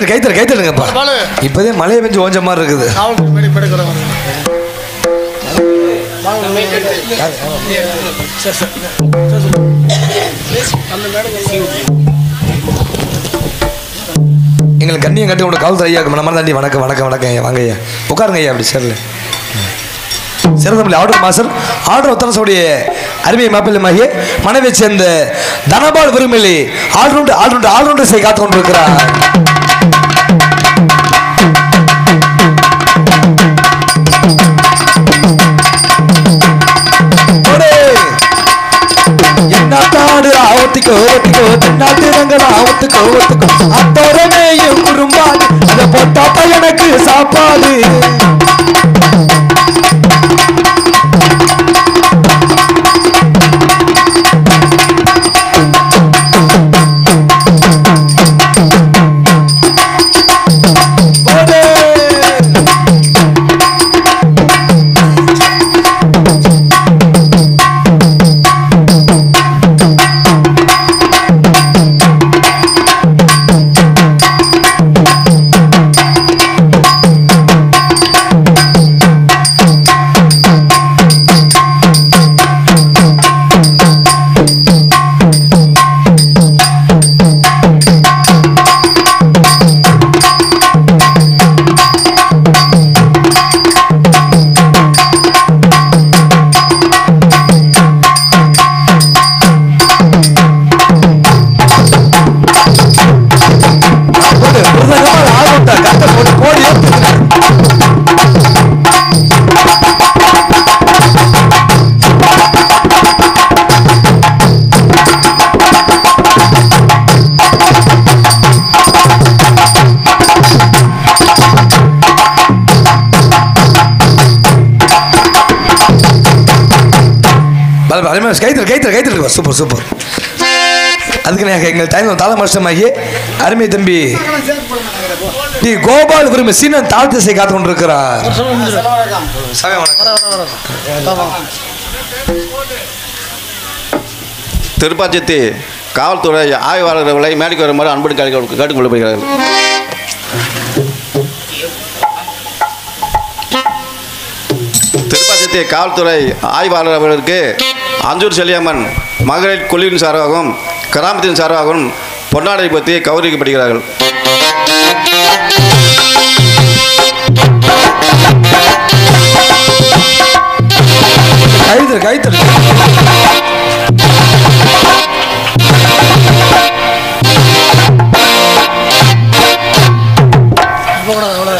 கைத்தலுங்கப்பா. இப்போதே மழையை பெஞ்சு ஓஞ்ச மாதிரி இருக்குது. எங்களுக்கு கண்ணியம் கட்டி உங்க காவல்துறை ஐயா நம்ம தாண்டி வணக்கம் வணக்கம் வணக்கம் ஐயா வாங்க ஐயா உட்காருங்க ஐயா அப்படி சரில சிறந்த ஆர்டர் மாஸ்டர் ஆர்டர் ஒத்தரசோடைய அருமையை மாப்பிள்ளமாகிய மனைவியை சேர்ந்த தனபால் விரும்பலி ஆல்ரவுண்டர் செய்ய காத்து கொண்டிருக்கிறார். ஆவத்துக்கோ தென்னாட்டு ஆவத்துக்கோ அத்தோரமேயும் குறும்பாடு அதை போட்டாப்பா எனக்கு சாப்பாடு. கைத்தல் சூப்பர் சூப்பர். அதுக்கு எங்கள் டைம் தாள மாஸ்டமாகி அருமை தம்பி டி கோபால் விரும்பி சீனன் தாழ் திசை காத்து கொண்டிருக்கிறார். திருப்பாச்சத்தி காவல்துறை ஆய்வாளர்களை மேடைக்கு வருமாறு அன்பு கேட்டுக்கொள்ளப்படுகிறார்கள். திருப்பாச்சத்தி காவல்துறை ஆய்வாளர் அவர்களுக்கு அஞ்சூர் செல்லியம்மன் மகளிர் குழுவின் சார்பாகவும் கிராமத்தின் சார்பாகவும் பொன்னாடை பற்றி கௌரவிக்கப்படுகிறார்கள்.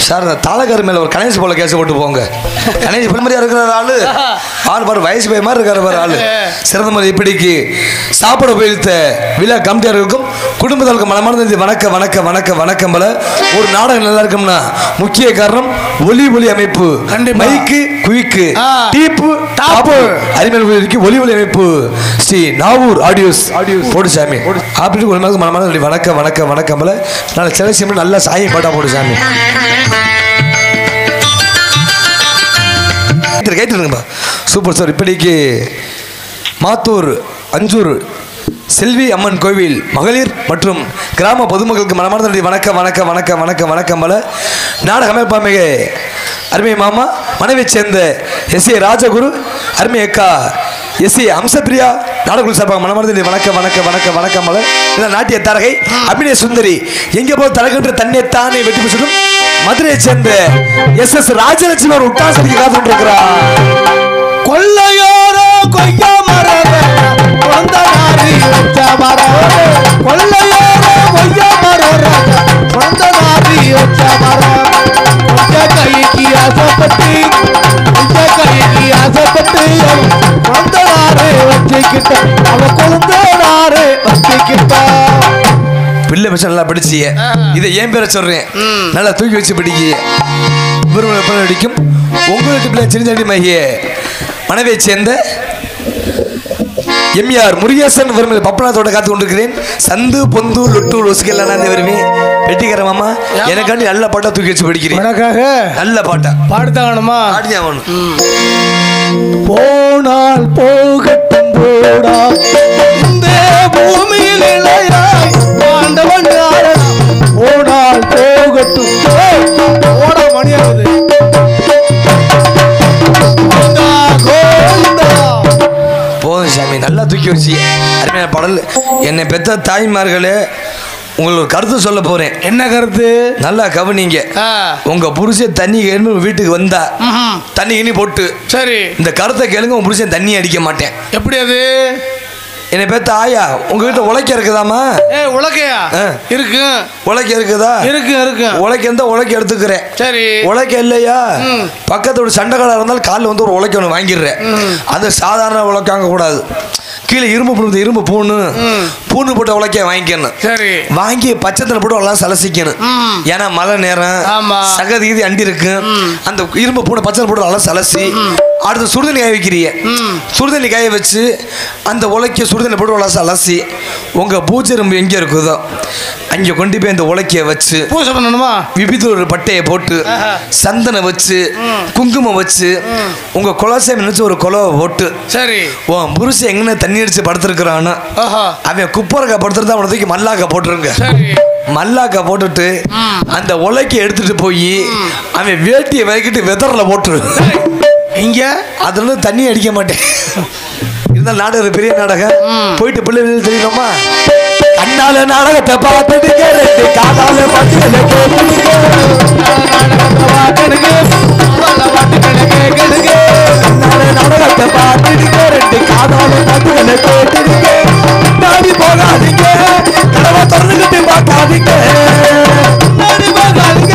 சார் தாளக்கார மேல ஒரு கணேஷ் போல கேஸ் போட்டு போங்க. கணேஷ் பிள்ளைமரியா இருக்கிற ஆளு பாரு வயசு பைய மாதிரி இருக்கிற பாரு ஆளு சிறந்த மாதிரி இப்படிக்கு சாப்பிட போயிருத்த விழா கமிட்டியாளர்களுக்கும் குடும்பத்தாளுக்கும் மனமார்ந்த வணக்கம் வணக்கம் வணக்கம் வணக்கம் போல. ஒரு நாடகம் நல்லா இருக்கும்னா முக்கிய காரணம் ஒலி அமைப்பு, மைக்கு குயிக்கு டீப்பு டாப்பு அரிமேல் ஒலி அமைப்பு ஸ்ரீ நாவூர் ஆடியோஸ் போடு சாமி அப்படின்னு ஒரு மாதிரி மனமார்ந்த வணக்கம் வணக்கம் வணக்கம் போல. நல்ல சில சிம்பிள் நல்ல சாயம் பாட்டா போடு சாமி. கைத்துருங்கப்பா சூப்பர் சார். இப்படிக்கு மாத்தூர் அஞ்சூர் செல்வி அம்மன் கோவில் மகளிர் மற்றும் கிராம பொதுமக்களுக்கு மனமார்ந்த வணக்கம் வணக்கம் வணக்கம் வணக்கம் வணக்கம் பல. நாடக அமைப்பாமிக அருமை மாமா மனைவியை சேர்ந்த எஸ் ஏ ராஜகுரு அருமை அக்கா எஸ் ஏ அம்சப்பிரியா நாடகுழு சார்பாக மனமார்ந்த வணக்கம் வணக்கம் வணக்கம் வணக்கம் பல. நாட்டிய தரகை அபிநய சுந்தரி எங்கே போது தரகன்ற தன்னை தானே வெற்றி பெற்றும் மதுரையை சேர்ந்த எஸ் எஸ் ராஜலட்சுமி அவர் உட்டாசடிக்கு காத்து கொண்டிருக்கிறார். கொள்ளையோர கொய்யா மரம் கொள்ளையோர கொய்யா மரம் கைக்கு ஆசைப்பட்டு வச்சுக்கிட்ட அவ கொழுந்தாரு வச்சுக்கிட்ட பிள்ளை மிஷன் நல்லா படிச்சிய இதை ஏன் பேர சொல்றேன் நல்லா தூக்கி வச்சு படிக்கிய அடிக்கும் உங்களுக்கு பிள்ளை சின்னடி மைய மனைவியை சேர்ந்த எம்ஆர் முருகேசன் வறுமையில் பப்பனத்தோட காத்து கொண்டிருக்கிறேன். சந்து பொந்து லொட்டு லொசுக்கெல்லாம் நான் வருவேன் வெட்டிக்கிற மாமா எனக்காண்டி நல்ல பாட்டா தூக்கி வச்சு படிக்கிறேன். எனக்காக நல்ல பாட்டா பாடுத்தாகணுமா பாடியாகணும். போனால் போகட்டும் போடா இந்த பூமியில் இளையாய் ஆண்டவன் போனால் பாடல். என்னை பெற்ற தாய்மார்களே, உங்களுக்கு ஒரு கருத்து சொல்ல போறேன். என்ன கருத்து? நல்லா கவனிங்க. உங்க புருஷன் தண்ணி கேள்வி வீட்டுக்கு வந்தா தண்ணி இனி போட்டு சரி இந்த கருத்தை கேளுங்க. உங்க புருஷன் தண்ணி அடிக்க மாட்டேன். எப்படி அது? என்னை பெத்த ஆயா, உங்ககிட்ட உழைக்க இருக்குதாமா? உழைக்கையா இருக்கு. உழைக்க இருக்குதா? இருக்கு இருக்கு. உழைக்க இருந்தா உழைக்க எடுத்துக்கிறேன். சரி. உழைக்க இல்லையா, பக்கத்தோட சண்டைக்காரா இருந்தாலும் காலில் வந்து ஒரு உழைக்க ஒன்று வாங்கிடுறேன். அது சாதாரண உழைக்க வாங்க கூடாது. கீழே இரும்பு பூண்டு போட்டு உழைக்க வாங்கிக்கணும். சரி. வாங்கி பச்சத்தில் போட்டு எல்லாம் சலசிக்கணும். ஏன்னா மழை நேரம் சகதி அண்டி இருக்கு. அந்த இரும்பு பூண்டு பச்சத்தில் போட்டு நல்லா சலசி அடுத்து சுடுதண்ணி காய வைக்கிறீங்க. சுடுதண்ணி காய வச்சு அந்த உலைக்க சுடுதண்ணி போட்டு நல்லா சலசி உங்க பூஜை ரூம் எங்க இருக்குதோ அங்கே கொண்டு போய் அந்த உலைக்கிய வச்சு பூஜை பண்ணணுமா? விபிதூர் பட்டையை போட்டு சந்தனை வச்சு குங்குமம் வச்சு உங்க குலசாமி நினைச்சு ஒரு குலவை போட்டு சரி உன் புருஷன் எங்கன்னு தண்ணி அடிச்சு படுத்திருக்கிறான்னு அவன் குப்பரக்கா படுத்துருந்தா அவனை தூக்கி மல்லாக்கா போட்டுருங்க. மல்லாக்கா போட்டுட்டு அந்த உலைக்க எடுத்துட்டு போய் அவன் வேட்டியை வைக்கிட்டு வெதர்ல போட்டுரு. இங்க அதுல தண்ணி அடிக்க மாட்டேன். இருந்தாலும் நாடகம் பெரிய நாடகம் போயிட்டு பிள்ளைகள் தெரியுமா? கண்ணால நாடகத்தை பார்த்துடுங்க, ரெண்டு காதால பாட்டுகளை கேட்டுடுங்க. கண்ணால நாடகத்தை பார்த்துடுங்க, ரெண்டு காதால பாட்டுகளை கேட்டுடுங்க. நாடி போகாதீங்க, கடவை திறந்துக்கிட்டு பார்க்காதீங்க. நாடி போகாதீங்க,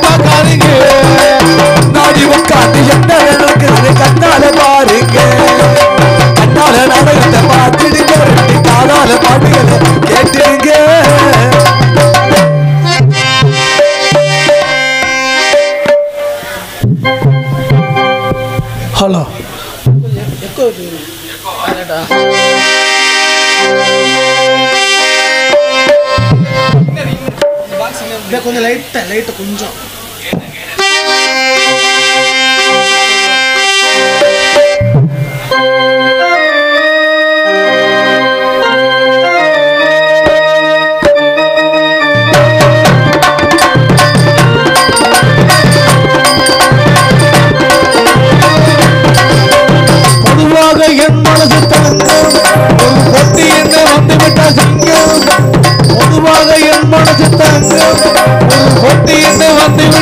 பார்க்காதீங்க. நாடி உட்காந்து என்ன நடக்குது கண்ணால பாருங்க. கண்ணால நாடகத்தை பார்த்துடுங்க, ரெண்டு காதால பாட்டுகளை கேட்டுடுங்க. ஹலோ கொஞ்சம் லைட்டா கொஞ்சம் என் மனசு தங்கம் ஒரு பொட்டி என்ன வந்துவிட்ட சிங்கம். பொதுவாக என் மனசு தங்கம் ஒரு பொட்டி என்ன வந்துவிட்ட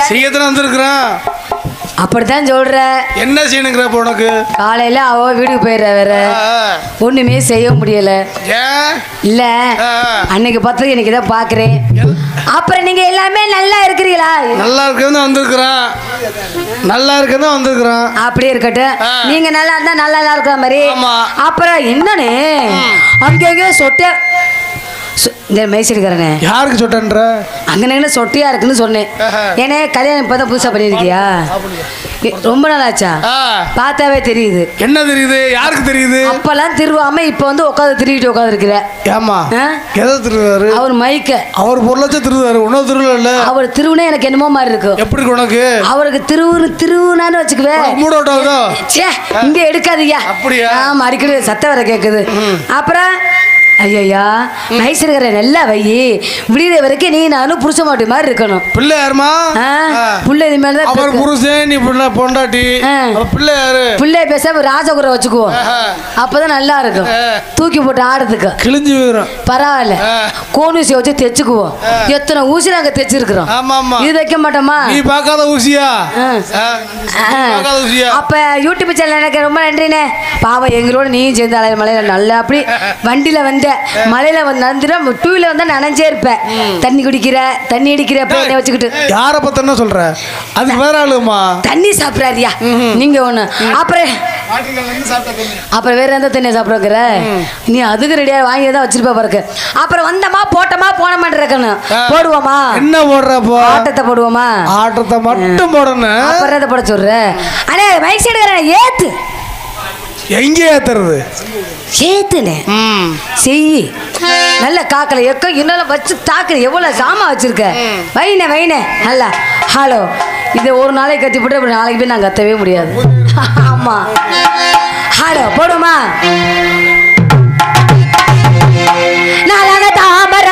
செய்யத்தான் வந்திருக்கிறேன். அப்படித்தான் சொல்ற. என்ன செய்யணுங்கிற உனக்கு? காலையில அவ வீட்டுக்கு போயிடுற, வேற ஒண்ணுமே செய்ய முடியல. இல்ல அன்னைக்கு பார்த்து எனக்கு இதை பாக்குறேன். அப்புறம் நீங்க எல்லாமே நல்லா இருக்கிறீங்களா? நல்லா இருக்குன்னு வந்திருக்கிறேன். நல்லா இருக்குன்னு வந்திருக்கிறேன். அப்படியே இருக்கட்டும். நீங்க நல்லா இருந்தா நல்லா இருக்கிற மாதிரி. அப்புறம் என்னன்னு அங்கங்க சொட்ட இந்த மைசூருக்காரனே யாருக்கு சொட்டன்ற? அங்கே சொட்டியா இருக்குன்னு சொன்னேன். ஏன்னா கல்யாணம் இப்பதான் புதுசா பண்ணிருக்கியா? ரொம்ப நாள் ஆச்சா? பார்த்தாவே தெரியுது. என்ன தெரியுது? யாருக்கு தெரியுது? அப்பெல்லாம் திருவாம இப்ப வந்து உட்காந்து திருவிட்டு உட்காந்து இருக்கிற. ஏமா எதை திருவாரு? அவர் மைக்க அவர் பொருளாச்ச திருவாரு. உணவு திருவிழா அவர் திருவுனே எனக்கு என்னமோ மாதிரி இருக்கு. எப்படி உனக்கு? அவருக்கு திருவுனான்னு வச்சுக்குவேன். இங்க எடுக்காதீயா? அப்படியா? ஆமா, அடிக்கடி சத்த வர கேக்குது. அப்புறம் ஐயா மைசூருக்கார நல்லா வை. விடிய வரைக்கும் நீ நானும் புருஷ மாட்டி மாதிரி இருக்கணும். பிள்ளை யாருமா? பிள்ளை இது மேலதான் அவர் புருஷன், நீ பொண்டாட்டி. பிள்ளை யாரு? பிள்ளை பேச ராஜகுரை வச்சுக்குவோம். அப்பதான் நல்லா இருக்கும். தூக்கி போட்டு ஆடுறதுக்கு கிழிஞ்சு போயிடும். பரவாயில்ல, கோனூசியை வச்சு தைச்சுக்குவோம். எத்தனை ஊசி நாங்க தைச்சிருக்கிறோம். இது தைக்க மாட்டோமா? நீ பார்க்காத ஊசியா? அப்ப யூடியூப் சேனல் எனக்கு ரொம்ப நன்றினே. பாவம் எங்களோட நீயும் சேர்ந்து அலைய மலையில நல்லா அப்படி வண்டியில வந்து மலையில வந்து நடந்துடும். டூ வீலர் வந்து நனைஞ்சே இருப்பேன். தண்ணி குடிக்கிற, தண்ணி அடிக்கிற என்ன வச்சுக்கிட்டு. யார பத்தன சொல்ற? அதுக்கு வேற ஆளுமா? தண்ணி சாப்பிடாரியா நீங்க ஒண்ணு. அப்புறம் வேற எந்த தண்ணியை சாப்பிடுற? நீ அதுக்கு ரெடியா வாங்கி தான் வச்சிருப்ப பாருங்க. அப்புறம் வந்தமா போட்டமா போனமான் இருக்கணும். போடுவோமா? என்ன போடுறப்போ? ஆட்டத்தை போடுவோமா? ஆட்டத்தை மட்டும் போடணும். அப்புறம் எதை போட சொல்ற? அண்ணே மைக் சைடு ஏத்து. எங்க ஏத்துறது? ஏத்துனே செய்யி. நல்ல காக்கல எக்க இன்னும் வச்சு தாக்குற. எவ்வளவு சாமா வச்சிருக்க? வைனே வைனே நல்லா. ஹலோ, இதை ஒரு நாளைக்கு கத்தி போட்டு அப்படி நாளைக்கு போய் நான் கத்தவே முடியாது. ஆமா, ஹலோ போடுமா? நாளாக தாமர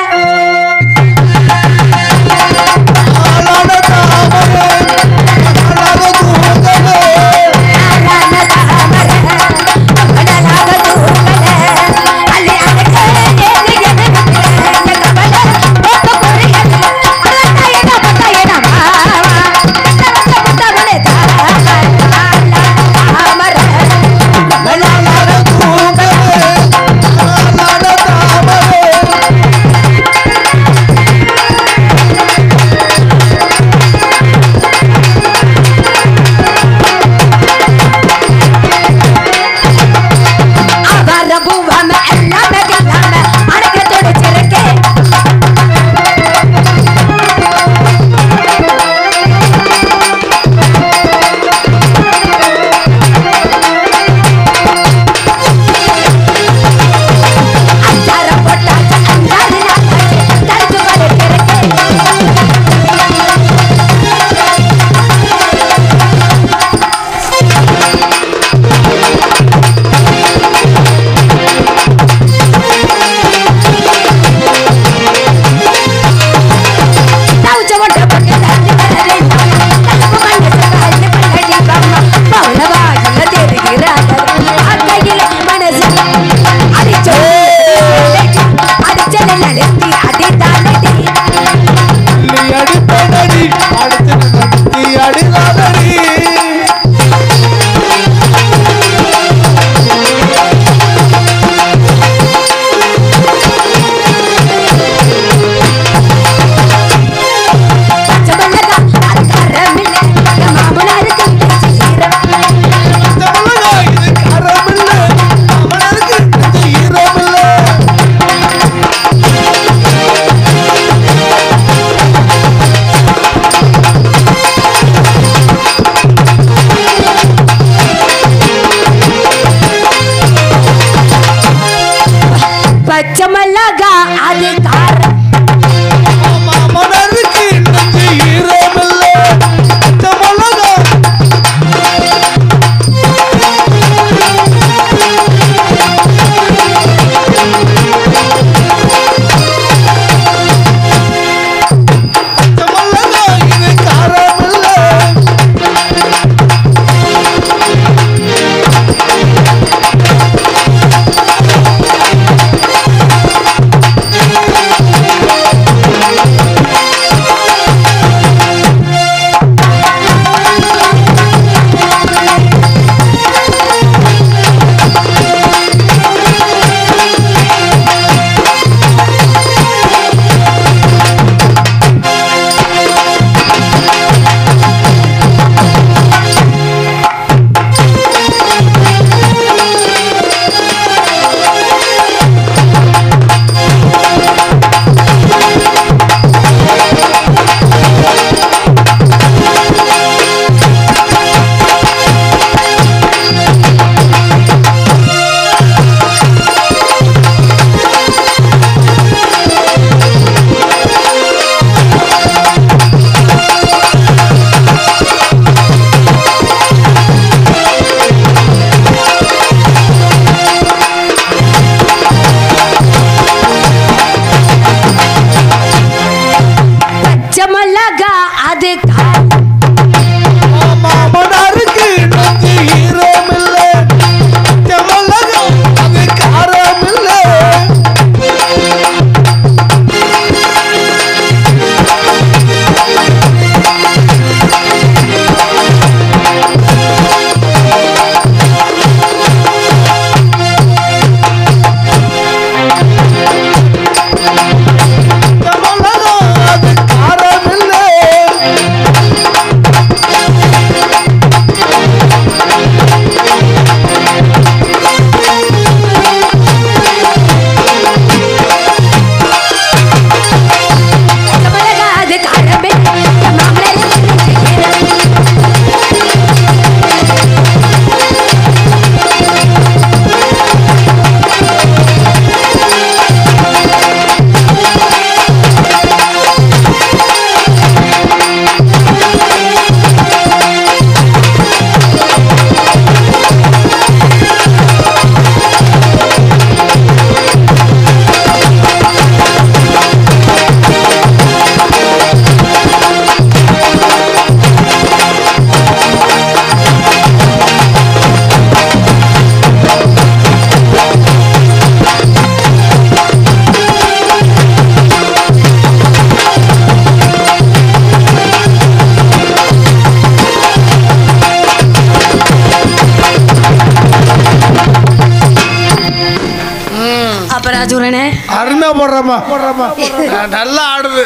நல்லா ஆடுது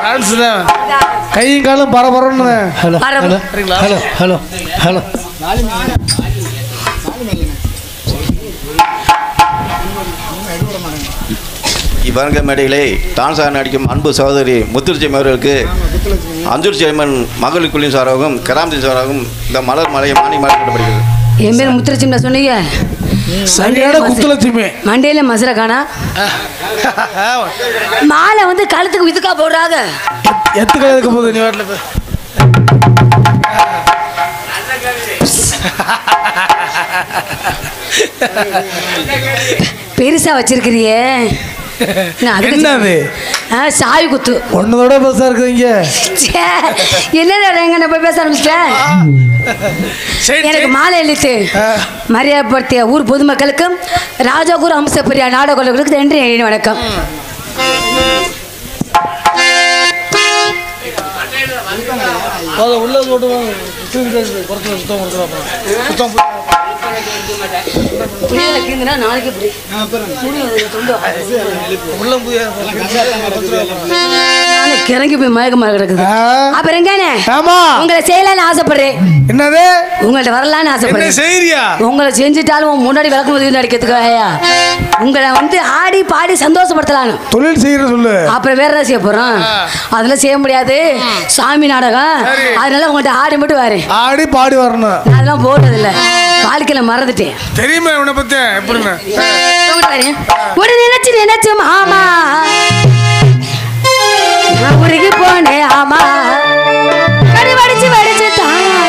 டான்ஸ் தான் கையும் காலும் பரபரன்னு hello hello hello hello hello இவங்க மேடைகளை டான்ஸாக நடிக்கும் அன்பு சகோதரி முத்துலட்சுமி அவர்களுக்கு அஞ்சூர் சேர்மன் மகளிர் குழுவின் சார்பாகவும் கிராமத்தின் சார்பாகவும் இந்த மலர் மலையை மானிய மாற்றப்படுகிறது. என் பேர் முத்துலட்சுமி சொன்னீங்க. சரியான முத்துலட்சுமி மண்டையில மசுரை காணா மாலை வந்து கழுத்துக்கு இதுக்கா போடுறாங்க. எத்துக்க எதுக்கு போகுது நீ வாட்டில் பெருசா வச்சிருக்கிறியே என்னது சாவி குத்து ஒன்னதோட பெருசா இருக்குதுங்க. என்ன போய் பேச ஆரம்பிச்சிட்டேன். எனக்கு மாலை எழுத்து மரியாதைப்படுத்திய ஊர் பொதுமக்களுக்கும் ராஜாகூர் அம்சப்பிரியா நாடகர்களுக்கு நன்றி வணக்கம். உள்ள சுத்தம் கிறங்கி போய் மயக்கமா கிடக்குது. அப்புறம் உங்களை செய்யலான்னு ஆசைப்படுறேன். என்னது உங்கள்ட்ட வரலான்னு ஆசைப்படுறேன். உங்களை செஞ்சுட்டாலும் முன்னாடி விளக்கு உதவி நடிக்கிறதுக்கு உங்களை வந்து ஆடி பாடி சந்தோஷப்படுத்தலாம். தொழில் செய்யற சொல்லு. அப்புறம் வேற என்ன செய்ய போறோம்? அதெல்லாம் செய்ய முடியாது. சாமி நாடகம். அதனால உங்கள்ட்ட ஆடி மட்டும் வரேன். ஆடி பாடி வரணும். அதெல்லாம் போடுறது இல்லை. வாழ்க்கையில மறந்துட்டேன். தெரியுமா உன்னை பத்தி எப்படின்னு ஒரு நினைச்சு மாமா உருகி போனேன். ஆமா வடிச்சு வடிச்சு தானா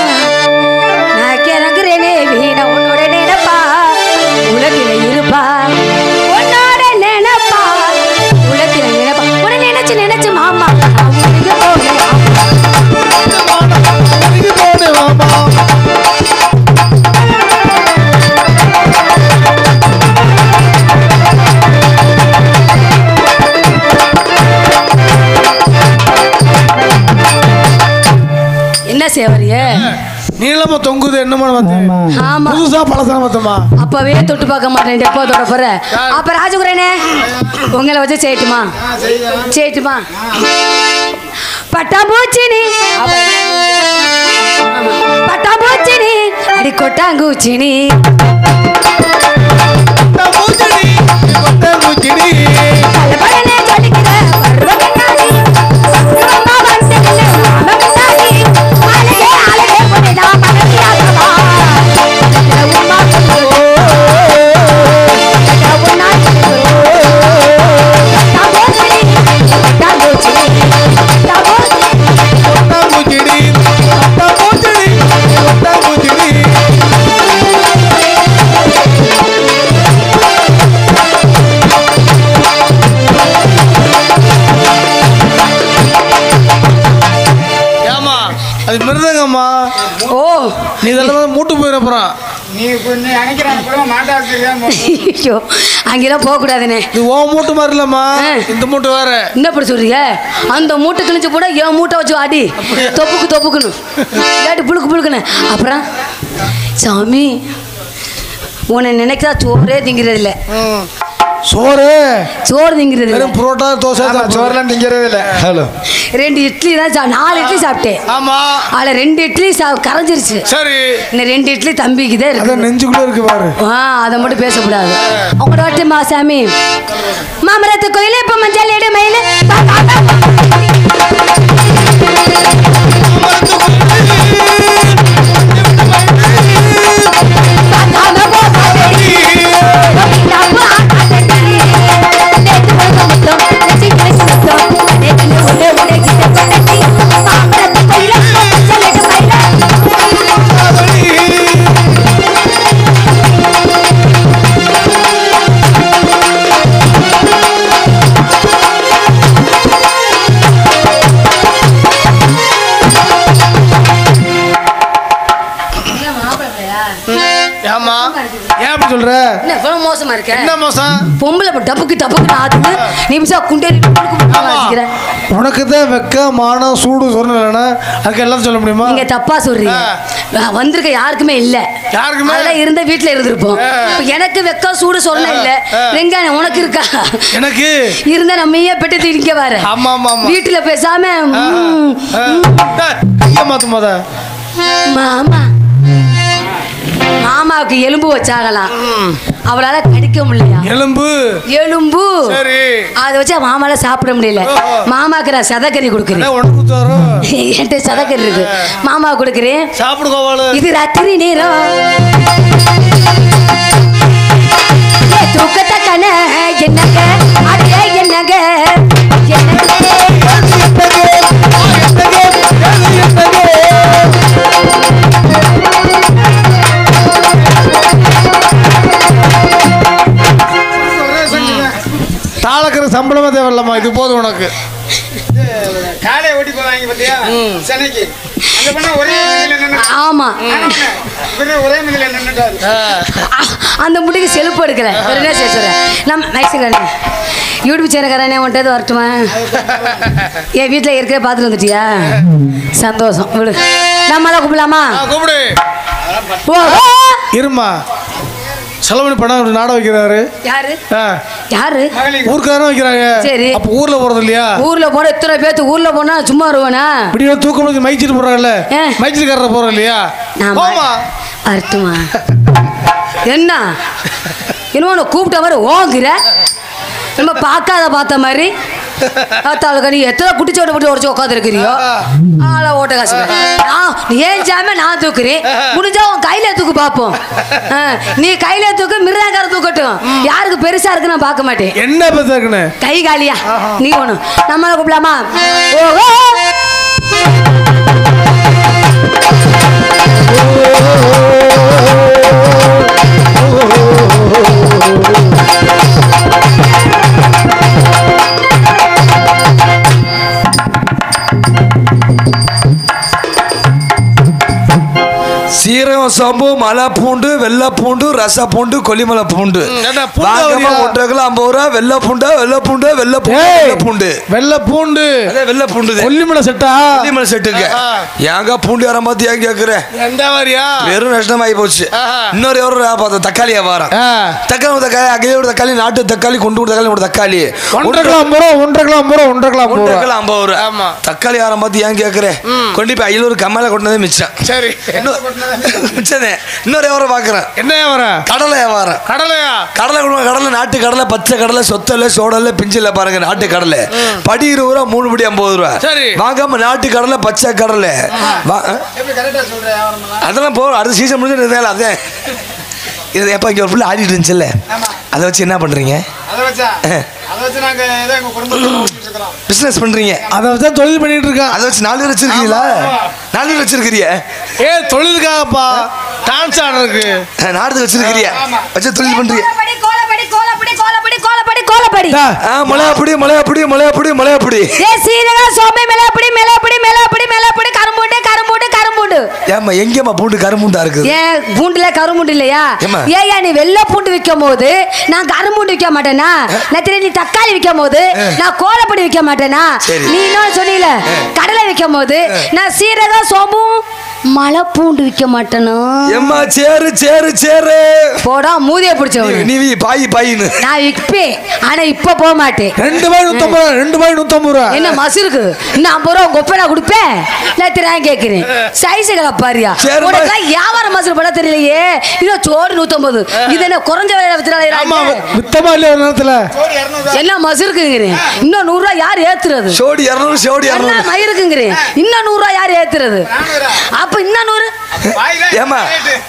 நான் கிளங்குறேனே வீண உன்னோட நினைப்பா உலகில இருப்பா உன்னோட நினைப்பா உலகில நினைப்பா ஒரு நினைச்சு மாமா உருகி போனேன். என்ன சேவரிய நீளமா தொங்குது என்னமா வந்து புதுசா பழசா மொத்தமா அப்பவே தொட்டு பார்க்க மாட்டேன். எப்போ தொட போற? அப்ப ராஜகுரனே உங்களை வச்சு செய்யட்டுமா பட்டாம்பூச்சினி அடி கொட்டாங்கூச்சினி அது மிருதங்கம்மா. ஓ நீ இதெல்லாம் மூட்டு போயிடப்புறம் அங்கெல்லாம் போக கூடாதுனே. இது ஓ மூட்டு மாதிரி இல்லம்மா. இந்த மூட்டு வேற. என்ன அப்படி சொல்றீங்க? அந்த மூட்டை கிழிச்சு போட என் மூட்டை வச்சு அடி தொப்புக்குன்னு இல்லாட்டி புழுக்குன்னு. அப்புறம் சாமி உன்னை நினைக்கிறா சோறே திங்கிறது இல்லை. சோறு திங்கிறது புரோட்டா தோசை சோறுலாம் திங்கிறது இல்லை. ஹலோ 2 இட்லி தான் 4 இட்லி சாப்பிட்டேன். ஆமா அதில் 2 இட்லி கரைஞ்சிருச்சு. சரி இன்னும் 2 இட்லி தம்பிக்குதே இருக்கு. நெஞ்சுக்குள்ள இருக்கு பாரு. அதை மட்டும் பேசக்கூடாது. உங்களோட வாட்டி மாசாமி மாமரத்து கோயில இப்ப மஞ்சள் எடு மயில மோசமா இருக்க. என்ன மோசம்? பொம்பளை டப்புக்கு ஆத்துது நிமிஷம் குண்டேறி உனக்கு தான் வெக்க மானம் சூடு சொன்னா அதுக்கு எல்லாம் சொல்ல முடியுமா? நீங்க தப்பா சொல்றீங்க. வந்திருக்க யாருக்குமே இல்ல. யாருக்குமே அதெல்லாம் இருந்த வீட்டுல இருந்திருப்போம். எனக்கு வெக்க சூடு சொல்ல இல்ல. வெங்காயம் உனக்கு இருக்கா? எனக்கு இருந்தா நம்மையே பெட்டு திணிக்க வர. ஆமா ஆமா வீட்டுல பேசாம மாத்துமாத மாமா மாமாவுக்கு எலும்பு வச்சாகலாம். அவளால கடிக்க முடியலையா? எலும்பு சரி அதை வச்சா மாமால சாப்பிட முடியல. மாமாக்கு நான் சதக்கறி கொடுக்குறேன். என்கிட்ட சதக்கறி இருக்கு. மாமா கொடுக்குறேன் சாப்பிடுவோம். இது ராத்திரி நேரம் தூக்கத்தை கண என்னங்க அடே என்னங்க தாளக்கிற சம்பளமா தேவையில்லம்மா. இது போதும் உனக்கு. காலையை ஓட்டி போவாங்க பார்த்தியா சென்னைக்கு. ஆமா ஒரே மிதில நின்னுட்டாரு. அந்த முடிக்கு செலுப்பு எடுக்கல. என்ன செய்ய நம்ம நைசுக்காரே யூடியூப் சேனக்காரனே வந்துட்டு வரட்டுமா? என் வீட்டில் இருக்க பார்த்துட்டு வந்துட்டியா? சந்தோஷம் விடு. நம்மளாம் கூப்பிடலாமா? கூப்பிடு. இருமா செலவணி பணம் நாட வைக்கிறாரு. யாரு யாரு? ஊருக்காரன் வைக்கிறாங்க. சரி அப்ப ஊர்ல போறது இல்லையா? ஊர்ல போற இத்தனை பேத்து ஊர்ல போனா சும்மா வருவானா? இப்படி தூக்கம் மைச்சிட்டு போறாங்கல்ல, மைச்சிட்டுக்காரர போறோம் இல்லையா? ஆமா வரட்டுமா? என்ன இன்னொன்னு கூப்பிட்ட மாதிரி ஓங்குற நம்ம பார்க்காத பார்த்த மாதிரி நீ எத்தனை குட்டிச்சோட்டை போட்டு உடச்சு உட்காந்து இருக்கிறியோ ஆளா ஓட்ட காசு ஏன் ஜாம நான் தூக்குறேன். முடிஞ்சா உன் கையில தூக்கு பார்ப்போம். நீ கையில தூக்கு மிருதாங்கார தூக்கட்டும். யாருக்கு பெருசா இருக்கு நான் பார்க்க மாட்டேன். என்ன பெருசா இருக்குன்னு கை காலியா நீ ஒண்ணும் நம்மள கூப்பிடலாமா? ஓஹோ சீரகம் சோம்பு மலை பூண்டு வெள்ளை பூண்டு ரச பூண்டு கொல்லிமலை பூண்டு 1 கிலோ 50 ரூபா. வெள்ளை பூண்டா வெள்ளை பூண்டு வெள்ளை பூண்டு வெள்ளை பூண்டு வெள்ளை பூண்டு கொல்லிமலை செட்டா? கொல்லிமலை செட்டுங்க. ஏங்க பூண்டு யாரும் பார்த்து ஏன் கேட்குறேன்? எந்த மாதிரியா வெறும் நஷ்டமாயி போச்சு. இன்னொரு எவ்வளோ தக்காளி வியாபாரம். தக்காளி அகிலோட தக்காளி நாட்டு தக்காளி கொண்டு தக்காளி தக்காளி 1 கிலோ 50 ரூபா. 1 கிலோ 50 ரூபா. 1 கிலோ 50 ரூபா. தக்காளி யாரும் பார்த்து ஏன் கேட்குறேன்? கொண்டு போய் 500 கம்மால கொண்டதே மிச்சம். சரி இன்னொரு வியாபாரம் பாக்குறேன். என்ன வியாபாரம்? கடலை வியாபாரம். கடலை நாட்டு கடலை பச்சை கடலை சொத்தல சோடல பிஞ்சில பாருங்க. நாட்டு கடலை படி 20 ரூபா 3 படி 50 ரூபா. வாங்காம நாட்டு கடலை பச்சை கடலை அதெல்லாம் போறோம். அடுத்த சீசன் முடிஞ்சு அதே இது எப்ப இங்க ஒரு புள்ள ஆடிட்டு இருந்துச்சுல்ல, அதை வச்சு என்ன பண்றீங்க? பிசினஸ் பண்றீங்க. அதை வச்சு தொழில் பண்ணிட்டு இருக்கேன். அதை வச்சு 4 பேர் வச்சிருக்கீங்களா? 4 பேர் வச்சிருக்கிறிய? தொழிலுக்காகப்பா டான்ஸ் ஆடுறதுக்கு நாடகத்துக்கு வச்சிருக்கிறிய வச்சு தொழில் பண்றீங்க. எங்கேம்மா பூண்டு கரும்புண்டா இருக்கு? பூண்டுல கரும்புண்டு இல்லையா? ஏயா நீ வெள்ளை பூண்டு விற்கும் போது நான் கரும்புண்டு விற்க மாட்டேனா? நீ தக்காளி விற்கும் போது நான் கோலப்பொடி விற்க மாட்டேனா? நீ இன்னொன்னு சொன்னீல கடலை விற்கும் போது நான் சீரகம் சோம்பும் மலை பூண்டு விற்க மாட்டேனா? எம்மா சேரு சேரு சேரு போடா மூதிய பிடிச்சவன் நீ பாய் பாயின்னு நான் விற்பேன். ஆனா இப்ப போக மாட்டேன். 2 ரூபாய் 150 ரூபா. என்ன மசுருக்கு இன்னும் 50 ரூபா கொப்பனா கொடுப்பேன். நான் கேட்கிறேன் சைஸுகளை பாரியா உனக்கு வியாபாரம் மசுறு பட தெரியலையே. இதோ சோடு 150. இது என்ன குறைஞ்ச விலையில வித்தமா இல்லையா? ஒரு நேரத்துல என்ன மசுருக்குங்கிறேன். இன்னும் 100 ரூபாய் யார் ஏத்துறது? சோடி 200 சோடி 200 மயிருக்குங்கிறேன். இன்னும் 100 ரூபாய் யார் ஏத்துறது? அப்ப இன்னும் 100 ஏமா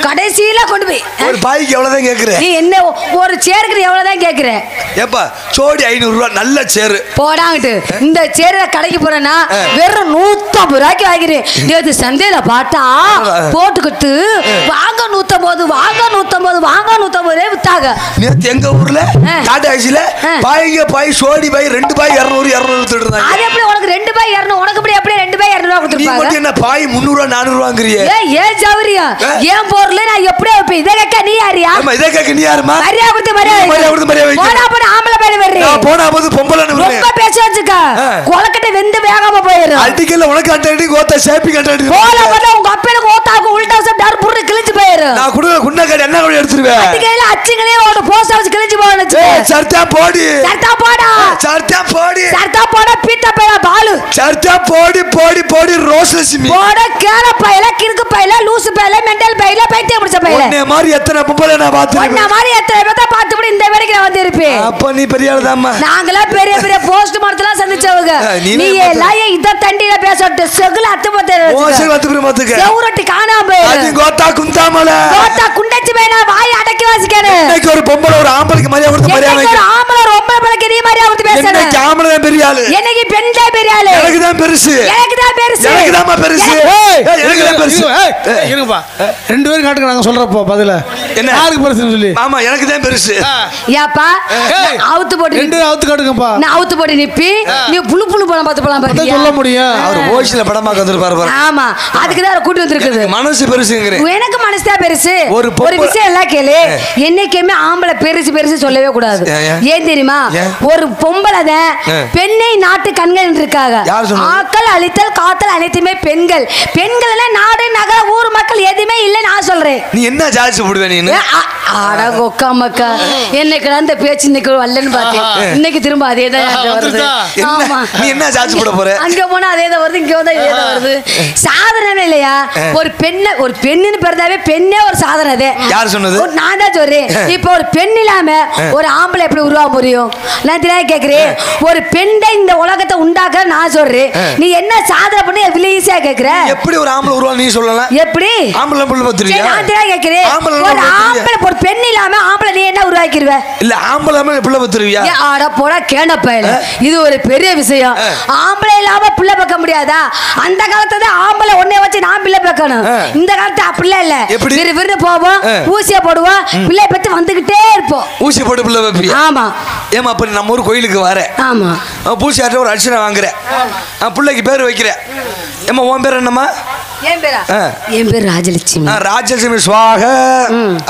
கடைசியில கொண்டு போய் ஒரு பாய்க்கு எவ்வளவுதான் கேக்குற? நீ என்ன ஒரு சேருக்கு எவ்வளவுதான் கேக்குற? ஏப்பா சோடி 500 ரூபாய் நல்ல சேரு போடாங்கிட்டு. இந்த சேர கடைக்கு போறேன்னா வெறும் 150 ரூபாய்க்கு வாங்கிறேன். நேற்று சந்தையில பார்த்தா போட்டுக்கிட்டு வாங்க 150 வாங்க 150 வாங்க 150 ரூபாய் வித்தாங்க. நேற்று எங்க ஊர்ல டாடாசில பாய்ங்க பாய் சோடி பாய் 2 பாய் 200 200 இருந்தாங்க. அது எப்படி உனக்கு 2 பாய் 200? உனக்கு எப்படி அப்படியே 2 பாய் 200 கொடுத்துருப்பாங்க? நீ மட்டும் என்ன பாய் 300 ரூபாய் 400 ரூபாங்கறியே? ஏன் ஜவரியா? ஏன் போறல நான் எப்படியே வைப்பேன். இத கேக்க நீ யாரியா? ஆமா இத கேக்க நீ யாருமா? மரியா கொடுத்து மரியா வை. போடா போடா ஆம்பளை பையன் வரீ. நான் போனா போது பொம்பளன்னு வரேன். ரொம்ப பேச வச்சுக்க. கொலக்கட்டை வெந்து வேகாம போயிரும். அடிக்கல உனக்கு அட்டடி கோத்த ஷேப்பி கட்டடி. போடா போடா உங்க அப்பனுக்கு ஓத்தாக்கு உல்டா சப் கடை என்ன கடை எடுத்துருவேன் அதுக்கையில அச்சுங்களே ஒரு போஸ்ட் வச்சு கிழிச்சு போடுச்சு சர்த்தா போடி சர்த்தா போடா சர்த்தா போடி சர்த்தா போட பீத்த பைய பாலு சர்த்தா போடி போடி போடி ரோஸ்லட்சுமி போட கேர பையல கிறுக்கு பையல லூசு பையல மெண்டல் பையல பைத்தியம் பிடிச்ச பையல உன்னை மாதிரி எத்தனை பொம்பளை நான் பாத்துறேன் உன்னை மாதிரி எத்தனை பேத்த பாத்துபடி இந்த வேலைக்கு நான் வந்து இருப்பேன் அப்ப நீ பெரிய ஆளுதாம்மா நாங்களா பெரிய பெரிய போஸ்ட் மார்க்லாம் சந்திச்சவங்க நீ எல்லாம் இத தண்டில பேசட்டு செகுல அத்து போதே ஓசை வந்து பிரமத்துக்கு செவுரட்டி காணாம போய் அது கோத்தா குந்தாமல கோத்தா குண்டச்சி மேல வாய் அடக்கி வாசிக்கறே இன்னைக்கு ஒரு பொம்பளை ஒரு ஆம்பளைக்கு மரியாதை கொடுத்து மரியாதை ஒரு ஆம்பளை ரொம்ப பலக்கு நீ மரியாதை கொடுத்து பேசற இன்னைக்கு ஆம்பளை தான் பெரிய ஆளு எனக்கு பெண் தான் பெரிய ஆளு எனக்கு தான் பெருசு எனக்கு தான் பெருசு எனக்கு தான் பெருசு எனக்கு தான் பெருசு இருங்கப்பா ரெண்டு பேரும் காட்டுங்க நாங்க சொல்றப்போ பதில என்ன யாருக்கு பெருசுன்னு சொல்லி ஆமா எனக்கு தான் பெருசு ஏப்பா அவுத்து போடு ரெண்டு அவுத்து காட்டுங்கப்பா நான் அவுத்து போடு நிப்பி நீ புளு புளு படம் பார்த்து போலாம் பாத்தியா சொல்ல முடியும் அவர் ஓசில படம் பார்க்க வந்திருப்பாரு பாரு ஆமா அதுக்கு தான் கூட்டி வந்திருக்குது மனசு பெருசுங்கறேன் எனக்கு மனசு தான் பெருசு ஒரு விஷயம் எல்லாம் கேளு என்னைக்குமே ஆம்பளை பெருசு பெருசு சொல்லவே கூடாது ஏன் தெரியுமா ஒரு பொம்பளை தான் பெண்ணை நாட்டு கண்கள் இருக்காங்க ஆக்கள் அழித்தல் காத்தல் அனைத்துமே பெண்கள் பெண்கள் நாடு நகர ஊர் மக்கள் எதுவுமே இல்லை நான் சொல்றேன் நீ என்ன ஜாலிச்சு போடுவே நீ ஆட கொக்கா மக்கா என்னைக்கு அந்த பேச்சு இன்னைக்கு வரலன்னு பார்த்தேன் இன்னைக்கு திரும்ப அதே தான் வருது ஆமா நீ என்ன ஜாலிச்சு போட போற அங்க போனா அதே தான் வருது இங்க வந்தா இதே தான் வருது சாதனை இல்லையா ஒரு பெண்ணுன்னு பிறந்தாவே பெண்ணே ஒரு சாதனை யார் சொன்னது நான் தான் சொல்றேன் இப்ப ஒரு பெண் இல்லாம ஒரு ஆம்பளை எப்படி உருவாக முடியும் நான் தெரியாது கேக்குறேன் ஒரு பெண்ணை இந்த உலகத்தை உண்டாக்க நான் சொல்றேன் நீ என்ன சாதனை பண்ணி இவ்வளவு ஈஸியா கேக்குற எப்படி ஒரு ஆம்பளை உருவா நீ சொல்லலாம் எப்படி ஆம்பளை புள்ள பத்துறியா நான் தெரியாது கேக்குறேன் ஒரு ஆம்பளை ஒரு பெண் இல்லாம ஆம்பளை நீ என்ன உருவாக்கிடுவ இல்ல ஆம்பளை புள்ள பத்துறியா ஆட போடா கேன பயல இது ஒரு பெரிய விஷயம் ஆம்பளை இல்லாம புள்ள பார்க்க முடியாதா அந்த காலத்துல ஆம்பளை ஒன்னே வச்சு நான் பிள்ளை பார்க்கணும் இந்த காலத்துல அப்படிலாம் இல்ல விறு போவோம் ஊசிய போடுவோம் பிள்ளை பத்தி வந்துகிட்டே இருப்போம் ஊசி போட்டு பிள்ளை வைப்பியா ஆமா ஏமா அப்ப நம்ம ஊர் கோயிலுக்கு வர ஆமா பூசியாட்ட ஒரு அர்ச்சனை வாங்குறேன் பிள்ளைக்கு பேர் வைக்கிறேன் ஏமா உன் பேர் என்னம்மா என் பேர் ராஜலட்சுமி ராஜலட்சுமி சுவாக